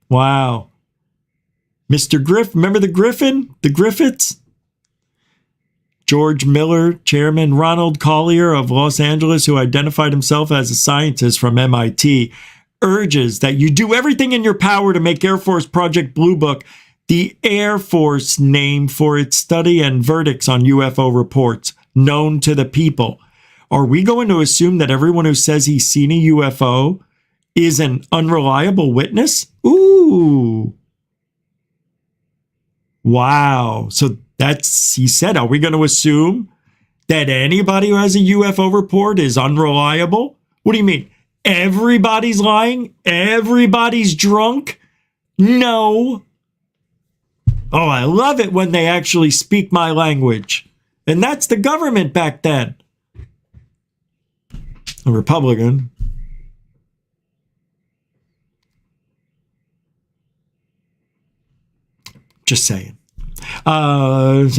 Wow. Mr. Griff, remember the Griffin? The Griffiths? George Miller, Chairman Ronald Collier of Los Angeles, who identified himself as a scientist from MIT, urges that you do everything in your power to make Air Force Project Blue Book the Air Force name for its study and verdicts on UFO reports known to the people. Are we going to assume that everyone who says he's seen a UFO is an unreliable witness? Ooh. Wow. So he said, are we going to assume that anybody who has a UFO report is unreliable? What do you mean? Everybody's lying? Everybody's drunk? No. Oh, I love it when they actually speak my language. And that's the government back then. A Republican. Just saying. Let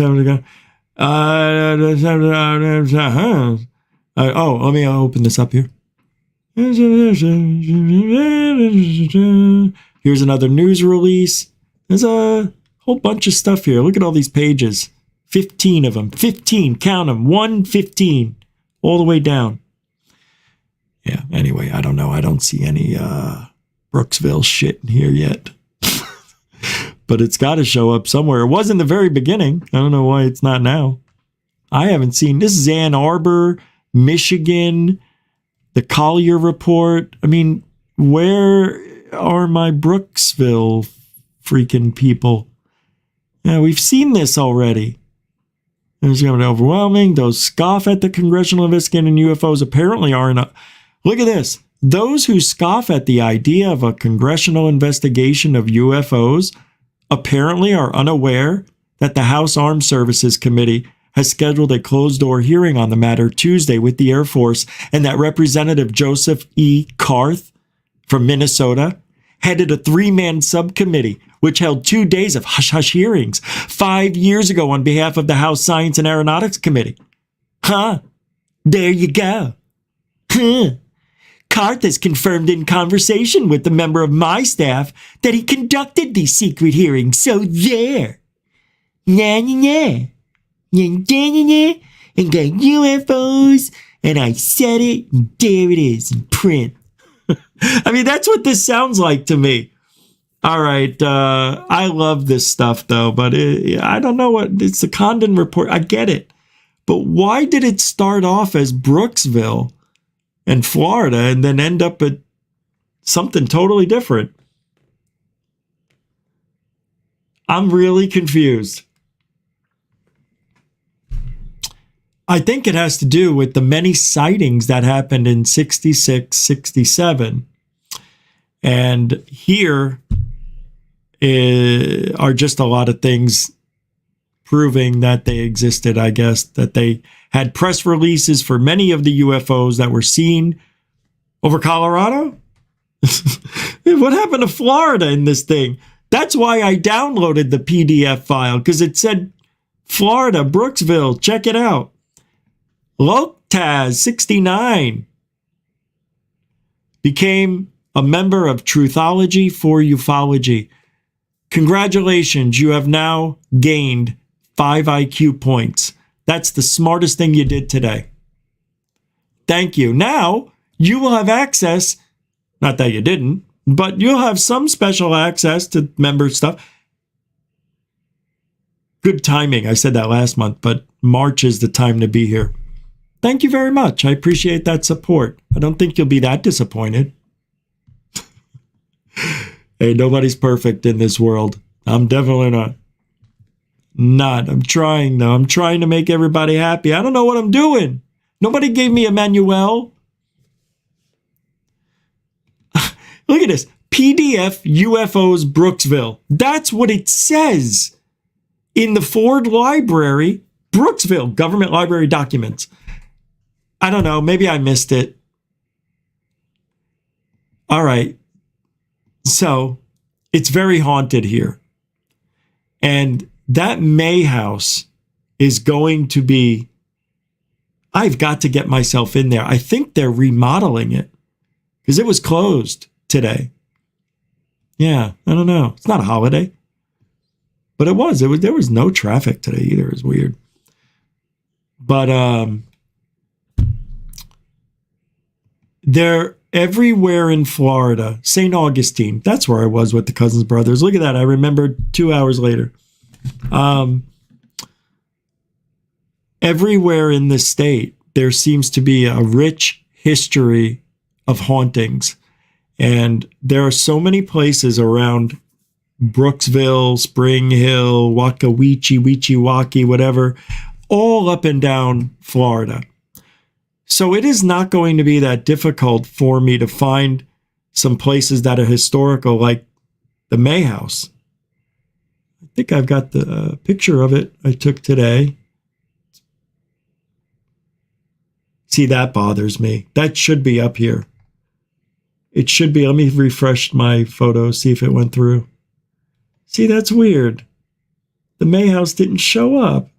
me open this up here. Here's another news release. There's a whole bunch of stuff here. Look at all these pages. 15 of them. 15. Count them. 115. All the way down. Yeah, anyway, I don't know. I don't see any Brooksville shit in here yet. But it's got to show up somewhere. It was in the very beginning. I don't know why it's not now. I haven't seen. This is Ann Arbor, Michigan, the Collier report. I mean, where are my Brooksville freaking people? Yeah, we've seen this already. It's going to be overwhelming. Those scoff at the congressional investigating UFOs apparently are not. Look at this. Those who scoff at the idea of a congressional investigation of UFOs apparently are unaware that the House Armed Services Committee has scheduled a closed-door hearing on the matter Tuesday with the Air Force, and that Representative Joseph E. Carth from Minnesota headed a 3-man subcommittee which held 2 days of hush-hush hearings 5 years ago on behalf of the House Science and Aeronautics Committee. There you go. Carth has confirmed in conversation with the member of my staff that he conducted these secret hearings, so there. And got UFOs, and I said it, and there it is in print. I mean, that's what this sounds like to me. All right, I love this stuff, though, but I don't know what, it's the Condon report. I get it. But why did it start off as Brooksville and Florida and then end up at something totally different? I'm really confused. I think it has to do with the many sightings that happened in 66, 67. And here are just a lot of things proving that they existed, I guess, that they had press releases for many of the UFOs that were seen over Colorado. What happened to Florida in this thing? That's why I downloaded the PDF file, because it said Florida, Brooksville, check it out. Lotaz 69 became a member of Truthology for Ufology. Congratulations, you have now gained 5 IQ points. That's the smartest thing you did today. Thank you. Now, you will have access, not that you didn't, but you'll have some special access to member stuff. Good timing. I said that last month, but March is the time to be here. Thank you very much. I appreciate that support. I don't think you'll be that disappointed. Hey, nobody's perfect in this world. I'm definitely not. I'm trying, though. I'm trying to make everybody happy. I don't know what I'm doing. Nobody gave me a manual. Look at this. PDF UFOs Brooksville. That's what it says in the Ford Library, Brooksville, Government Library Documents. I don't know. Maybe I missed it. All right. So it's very haunted here. And that May house is going to be, I've got to get myself in there. I think they're remodeling it because it was closed today. Yeah, I don't know. It's not a holiday. But it was. There was no traffic today either. It was weird. But they're everywhere in Florida. St. Augustine. That's where I was with the Cousins brothers. Look at that. I remembered 2 hours later. Everywhere in the state, there seems to be a rich history of hauntings. And there are so many places around Brooksville, Spring Hill, Wakawichi, Wichiwaki, whatever, all up and down Florida. So it is not going to be that difficult for me to find some places that are historical, like the May House. I think I've got the picture of it I took today. See, that bothers me. That should be up here. It should be. Let me refresh my photo, see if it went through. See, that's weird. The May House didn't show up.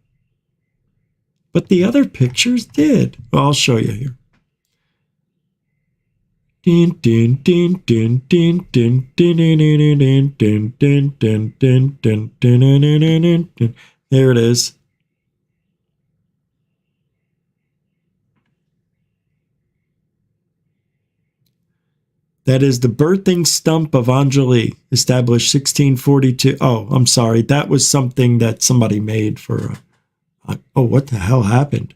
But the other pictures did. Well, I'll show you here. There it is. That is the birthing stump of Angeli, established 1642. Oh, I'm sorry. That was something that somebody made for... oh, what the hell happened?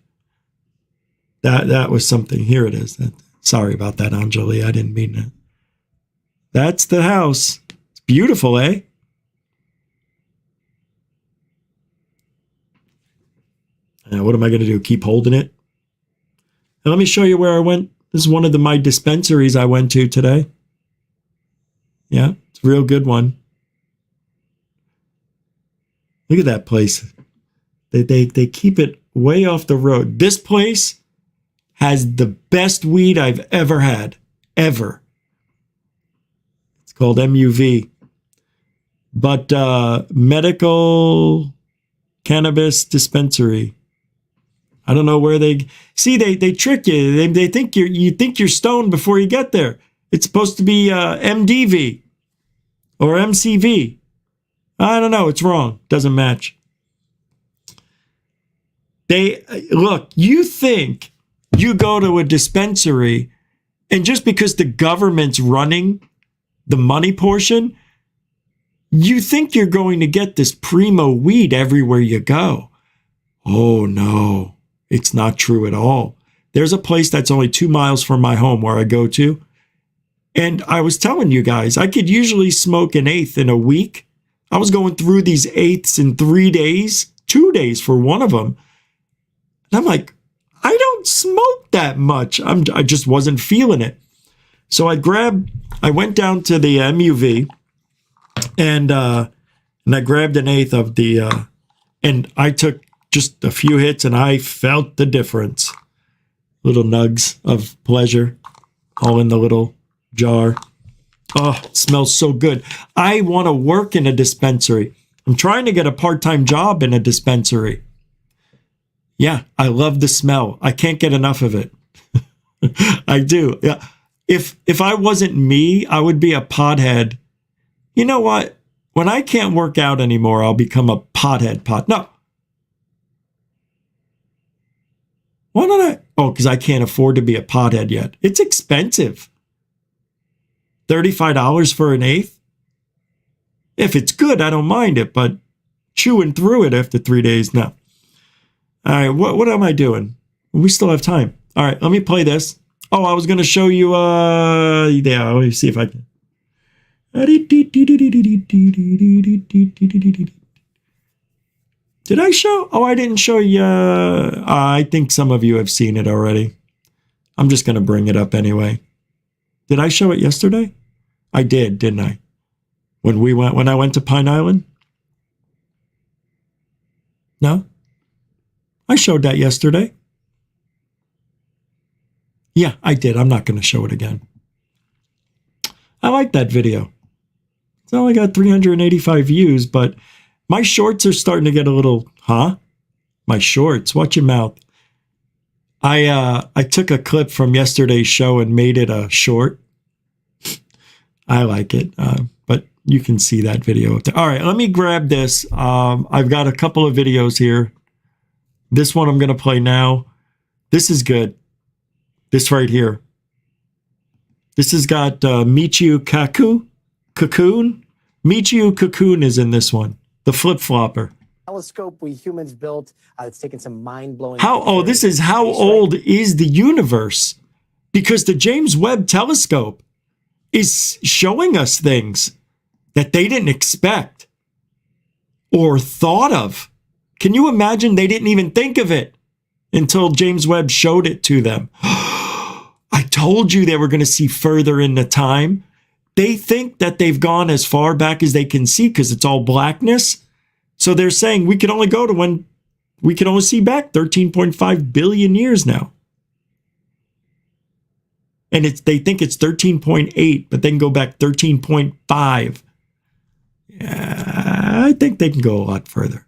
That was something. Here it is. Sorry about that, Angeli. I didn't mean that. That's the house. It's beautiful, eh? Now, what am I going to do? Keep holding it? And let me show you where I went. This is one of my dispensaries I went to today. Yeah, it's a real good one. Look at that place. They keep it way off the road. This place has the best weed I've ever had. Ever. It's called MUV. But medical cannabis dispensary. I don't know where they see. They trick you. They think you think you're stoned before you get there. It's supposed to be MDV or MCV. I don't know. It's wrong. Doesn't match. Look. You think you go to a dispensary, and just because the government's running the money portion, you think you're going to get this primo weed everywhere you go. Oh no. It's not true at all. There's a place that's only 2 miles from my home where I go to. And I was telling you guys, I could usually smoke an eighth in a week. I was going through these eighths in 3 days, 2 days for one of them. And I'm like, I don't smoke that much. I just wasn't feeling it. So I went down to the MUV and I grabbed an eighth of the, and I took just a few hits and I felt the difference. Little nugs of pleasure, all in the little jar. Oh, it smells so good. I want to work in a dispensary. I'm trying to get a part-time job in a dispensary. Yeah, I love the smell. I can't get enough of it. I do. Yeah. If I wasn't me, I would be a pothead. You know what? When I can't work out anymore, I'll become a pothead. No. Why don't I? Oh, because I can't afford to be a pothead yet. It's expensive. $35 for an eighth? If it's good, I don't mind it, but chewing through it after 3 days, no. All right, what am I doing? We still have time. All right, let me play this. Oh, I was going to show you, yeah, let me see if I can. Did I show? Oh, I didn't show you. I think some of you have seen it already. I'm just going to bring it up anyway. Did I show it yesterday? I did, didn't I? When I went to Pine Island? No? I showed that yesterday. Yeah, I did. I'm not going to show it again. I like that video. It's only got 385 views, but my shorts are starting to get a little, My shorts, watch your mouth. I took a clip from yesterday's show and made it a short. I like it, but you can see that video up there. All right, let me grab this. I've got a couple of videos here. This one I'm going to play now. This is good. This right here. This has got Michio Cocoon. Michio Cocoon is in this one. The flip-flopper. Telescope we humans built. It's taken some mind-blowing... This is how old is the universe? Because the James Webb Telescope is showing us things that they didn't expect or thought of. Can you imagine they didn't even think of it until James Webb showed it to them? I told you they were going to see further into time. They think that they've gone as far back as they can see because it's all blackness. So they're saying we can only go to when we can only see back 13.5 billion years now. And they think it's 13.8, but they can go back 13.5. Yeah, I think they can go a lot further.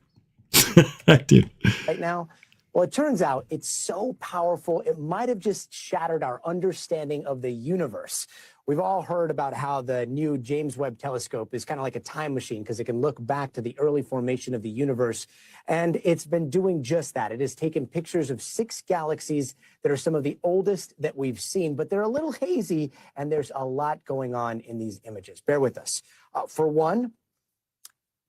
I do. Right now, well, it turns out it's so powerful, it might have just shattered our understanding of the universe. We've all heard about how the new James Webb Telescope is kind of like a time machine because it can look back to the early formation of the universe. And it's been doing just that. It has taken pictures of 6 galaxies that are some of the oldest that we've seen, but they're a little hazy and there's a lot going on in these images. Bear with us. For one,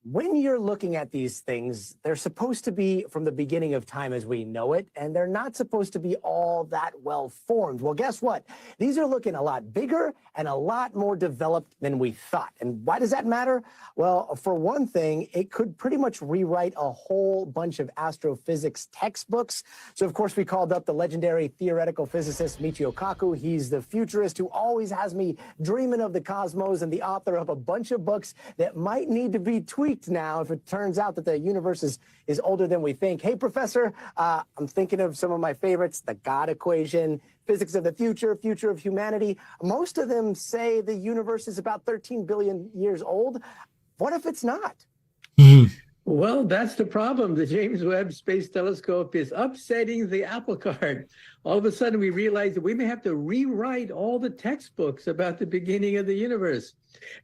when you're looking at these things, they're supposed to be from the beginning of time as we know it, and they're not supposed to be all that well formed. Well, guess what? These are looking a lot bigger and a lot more developed than we thought. And why does that matter? Well, for one thing, it could pretty much rewrite a whole bunch of astrophysics textbooks. So, of course, we called up the legendary theoretical physicist Michio Kaku. He's the futurist who always has me dreaming of the cosmos and the author of a bunch of books that might need to be tweaked now if it turns out that the universe is older than we think. Hey, Professor, I'm thinking of some of my favorites, the God equation, physics of the future, future of humanity. Most of them say the universe is about 13 billion years old. What if it's not? Well, that's the problem. The James Webb Space Telescope is upsetting the apple cart. All of a sudden, we realize that we may have to rewrite all the textbooks about the beginning of the universe.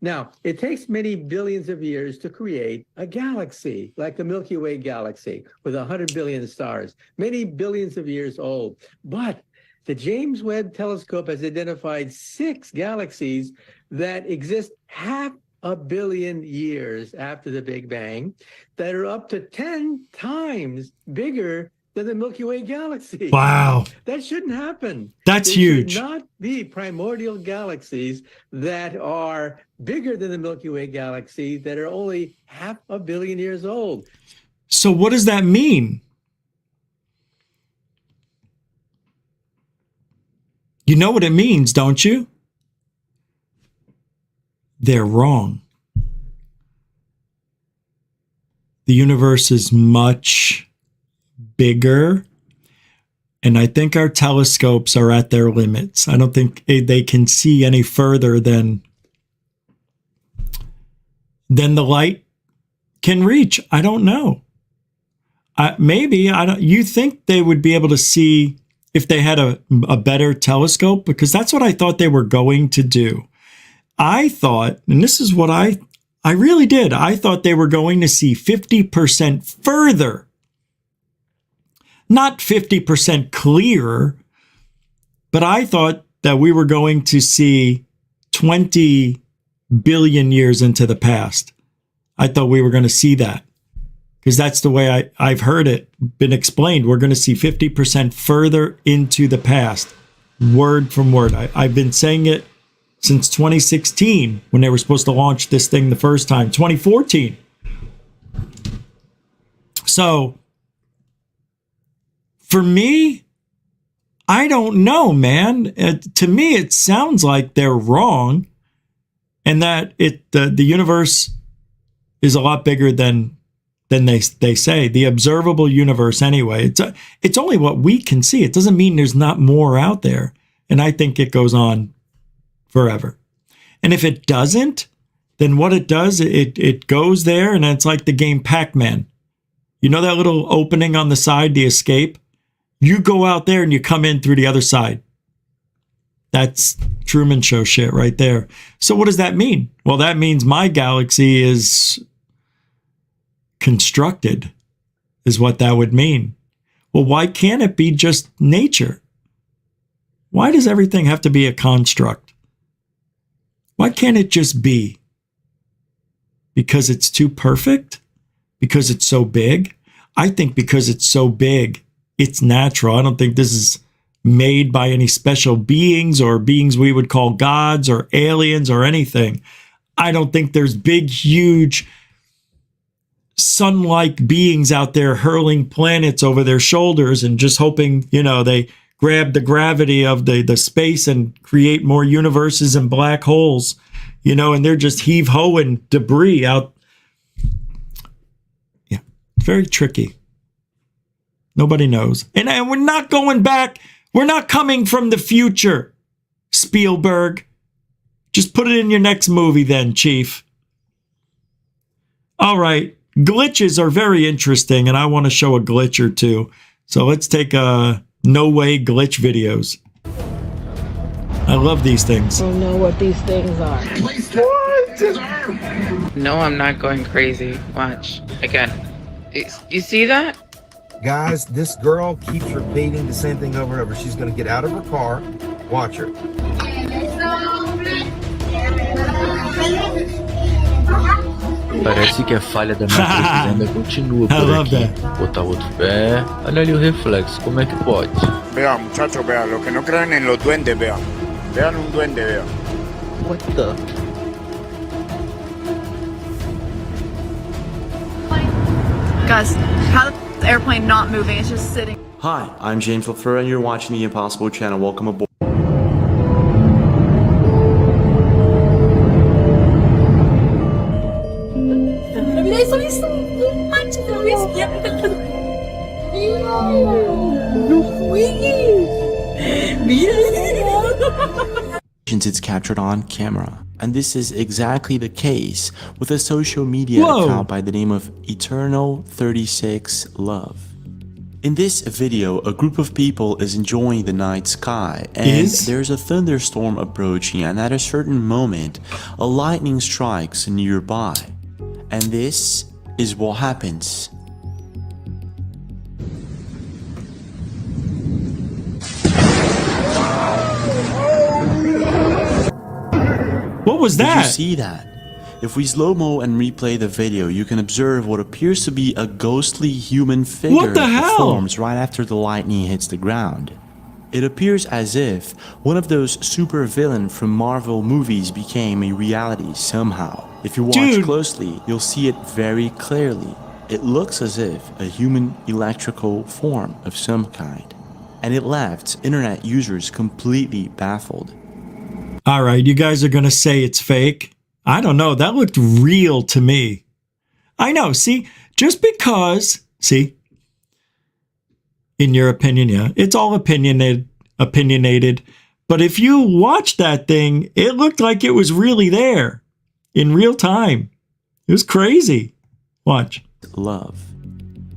Now, it takes many billions of years to create a galaxy, like the Milky Way galaxy, with 100 billion stars, many billions of years old. But the James Webb Telescope has identified 6 galaxies that exist half a billion years after the Big Bang that are up to 10 times bigger than the Milky Way galaxy. Wow. That shouldn't happen. That's huge. Should not be primordial galaxies that are bigger than the Milky Way galaxy that are only half a billion years old. So what does that mean? You know what it means, don't you? They're wrong. The universe is much bigger, and I think our telescopes are at their limits. I don't think they can see any further than the light can reach. I don't know. Maybe I don't. You think they would be able to see if they had a better telescope? Because that's what I thought they were going to do. I thought, and this is what I really did. I thought they were going to see 50% further, not 50% clearer, but I thought that we were going to see 20 billion years into the past. I thought we were going to see that because that's the way I've heard it been explained. We're going to see 50% further into the past, word from word. I've been saying it since 2016 when they were supposed to launch this thing the first time, 2014. So for me, I don't know, man. To me, it sounds like they're wrong and that the universe is a lot bigger than they say. The observable universe, anyway. It's only what we can see. It doesn't mean there's not more out there. And I think it goes on forever. And if it doesn't, then what it does, it goes there, and it's like the game Pac-Man. You know that little opening on the side, the escape? You go out there and you come in through the other side. That's Truman Show shit right there. So what does that mean? Well, that means my galaxy is constructed, is what that would mean. Well, why can't it be just nature? Why does everything have to be a construct? Why can't it just be? Because it's too perfect? Because it's so big? I think because it's so big, it's natural. I don't think this is made by any special beings or beings we would call gods or aliens or anything. I don't think there's big, huge sun-like beings out there hurling planets over their shoulders and just hoping, they grab the gravity of the space and create more universes and black holes, and they're just heave-hoing debris out. Yeah, very tricky. Nobody knows. And we're not going back. We're not coming from the future, Spielberg. Just put it in your next movie then, Chief. All right. Glitches are very interesting, and I want to show a glitch or two. So let's take no way glitch videos. I love these things. I don't know what these things are. What? No, I'm not going crazy. Watch. Again. You see that? Guys, this girl keeps repeating the same thing over and over. She's going to get out of her car. Watch her. Parece que a falha da matriz ainda continua por aqui. Botar outro pé. Olha ali o reflexo, como é que pode? Vean, muchachos, vean. Los que no creen en los duendes, vean. Vean un duende, vean. What the? Guys, how the airplane not moving? It's just sitting. Hi, I'm James LaFleur, and you're watching the Impossible Channel. Welcome aboard. It's captured on camera. And this is exactly the case with a social media account by the name of Eternal36 Love. In this video, a group of people is enjoying the night sky, and there's a thunderstorm approaching, and at a certain moment, a lightning strikes nearby. And this is what happens. What was that? Did you see that? If we slow-mo and replay the video, you can observe what appears to be a ghostly human figure that forms right after the lightning hits the ground. It appears as if one of those supervillains from Marvel movies became a reality somehow. If you watch closely, you'll see it very clearly. It looks as if a human electrical form of some kind. And it left internet users completely baffled. All right, you guys are going to say it's fake. I don't know. That looked real to me. I know. See, just because, in your opinion, yeah, it's all opinionated. But if you watch that thing, it looked like it was really there in real time. It was crazy. Watch. Love.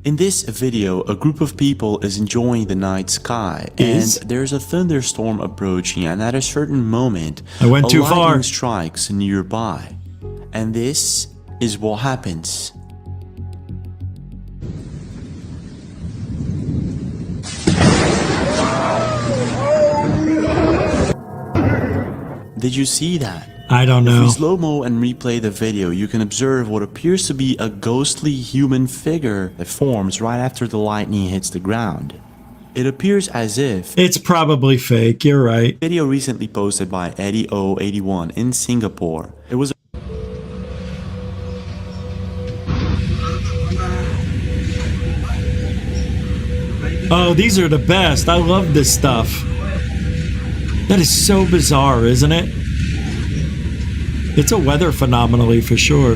In this video, a group of people is enjoying the night sky, Is? and there's a thunderstorm approaching, and at a certain moment, I went a too lightning far. strikes nearby. And this is what happens. Did you see that? I don't If know. we slow-mo and replay the video, you can observe what appears to be a ghostly human figure that forms right after the lightning hits the ground. It appears as if... It's probably fake, you're right. Video recently posted by Eddie O81 in Singapore. It was... Oh, these are the best. I love this stuff. That is so bizarre, isn't it? It's a weather phenomenon for sure.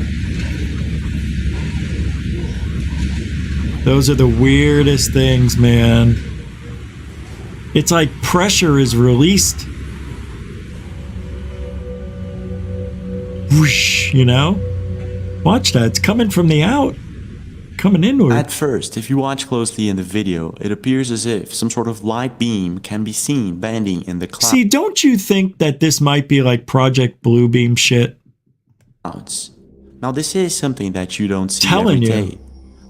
Those are the weirdest things, man. It's like pressure is released. Whoosh, you know? Watch that. It's coming from the out. Coming inward. At first, if you watch closely in the video, it appears as if some sort of light beam can be seen bending in the clouds. See, don't you think that this might be like Project Bluebeam shit? Now, this is something that you don't see Telling every you. day.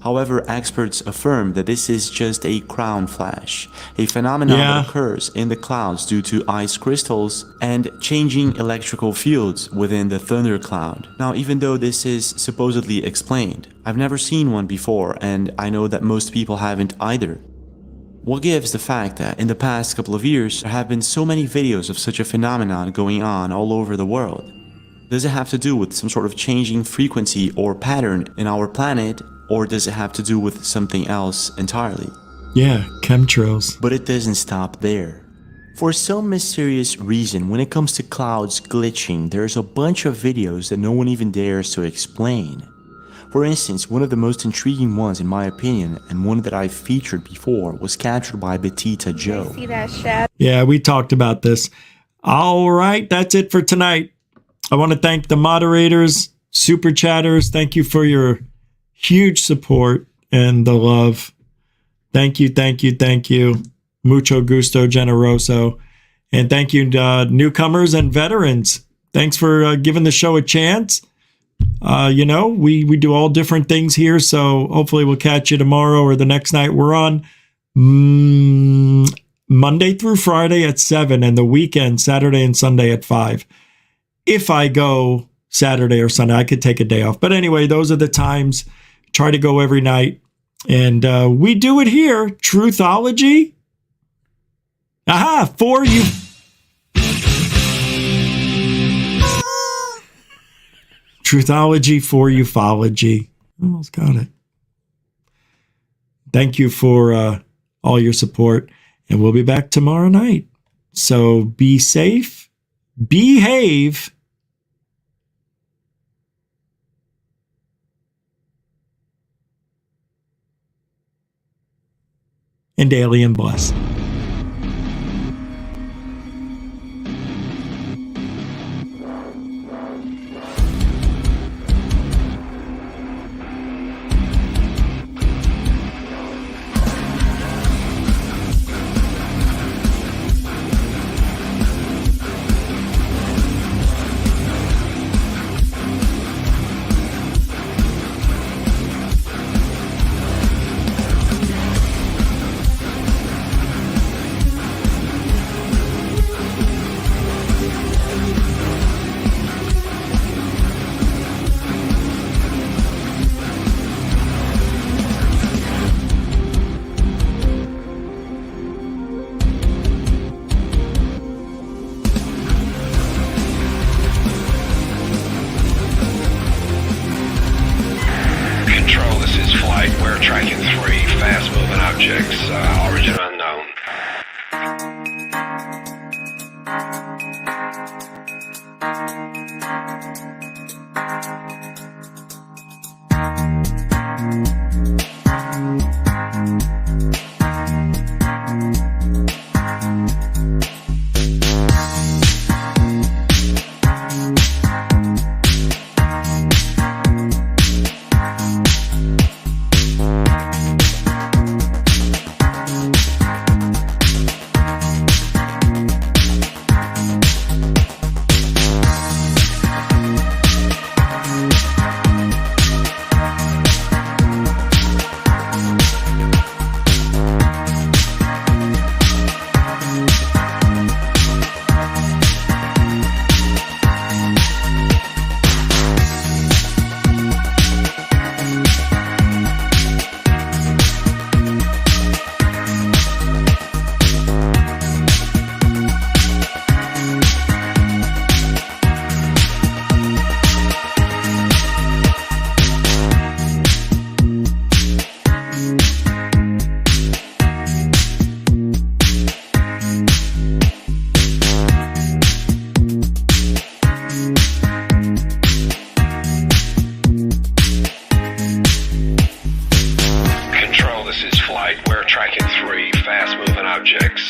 However, experts affirm that this is just a crown flash, a phenomenon that occurs in the clouds due to ice crystals and changing electrical fields within the thundercloud. Now, even though this is supposedly explained, I've never seen one before, and I know that most people haven't either. What gives the fact that in the past couple of years, there have been so many videos of such a phenomenon going on all over the world? Does it have to do with some sort of changing frequency or pattern in our planet? Or does it have to do with something else entirely? Yeah, chemtrails. But it doesn't stop there. For some mysterious reason, when it comes to clouds glitching, there's a bunch of videos that no one even dares to explain. For instance, one of the most intriguing ones in my opinion, and one that I've featured before, was captured by Betita Joe. See that shadow? Yeah, we talked about this. All right, that's it for tonight. I want to thank the moderators, super chatters. Thank you for your huge support and the love. Thank you, thank you, thank you. Mucho gusto, generoso. And thank you, newcomers and veterans. Thanks for giving the show a chance. You know, we do all different things here, so hopefully we'll catch you tomorrow or the next night. We're on Monday through Friday at 7 and the weekend, Saturday and Sunday at 5. If I go Saturday or Sunday, I could take a day off. But anyway, those are the times. Try to go every night. And we do it here. Truthology. Aha, for you. Truthology for ufology. Almost got it. Thank you for all your support. And we'll be back tomorrow night. So be safe. Behave. And alien bless.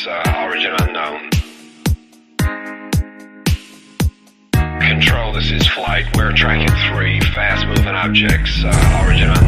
objects, origin unknown. Control, this is flight. We're tracking 3 fast-moving objects, origin unknown.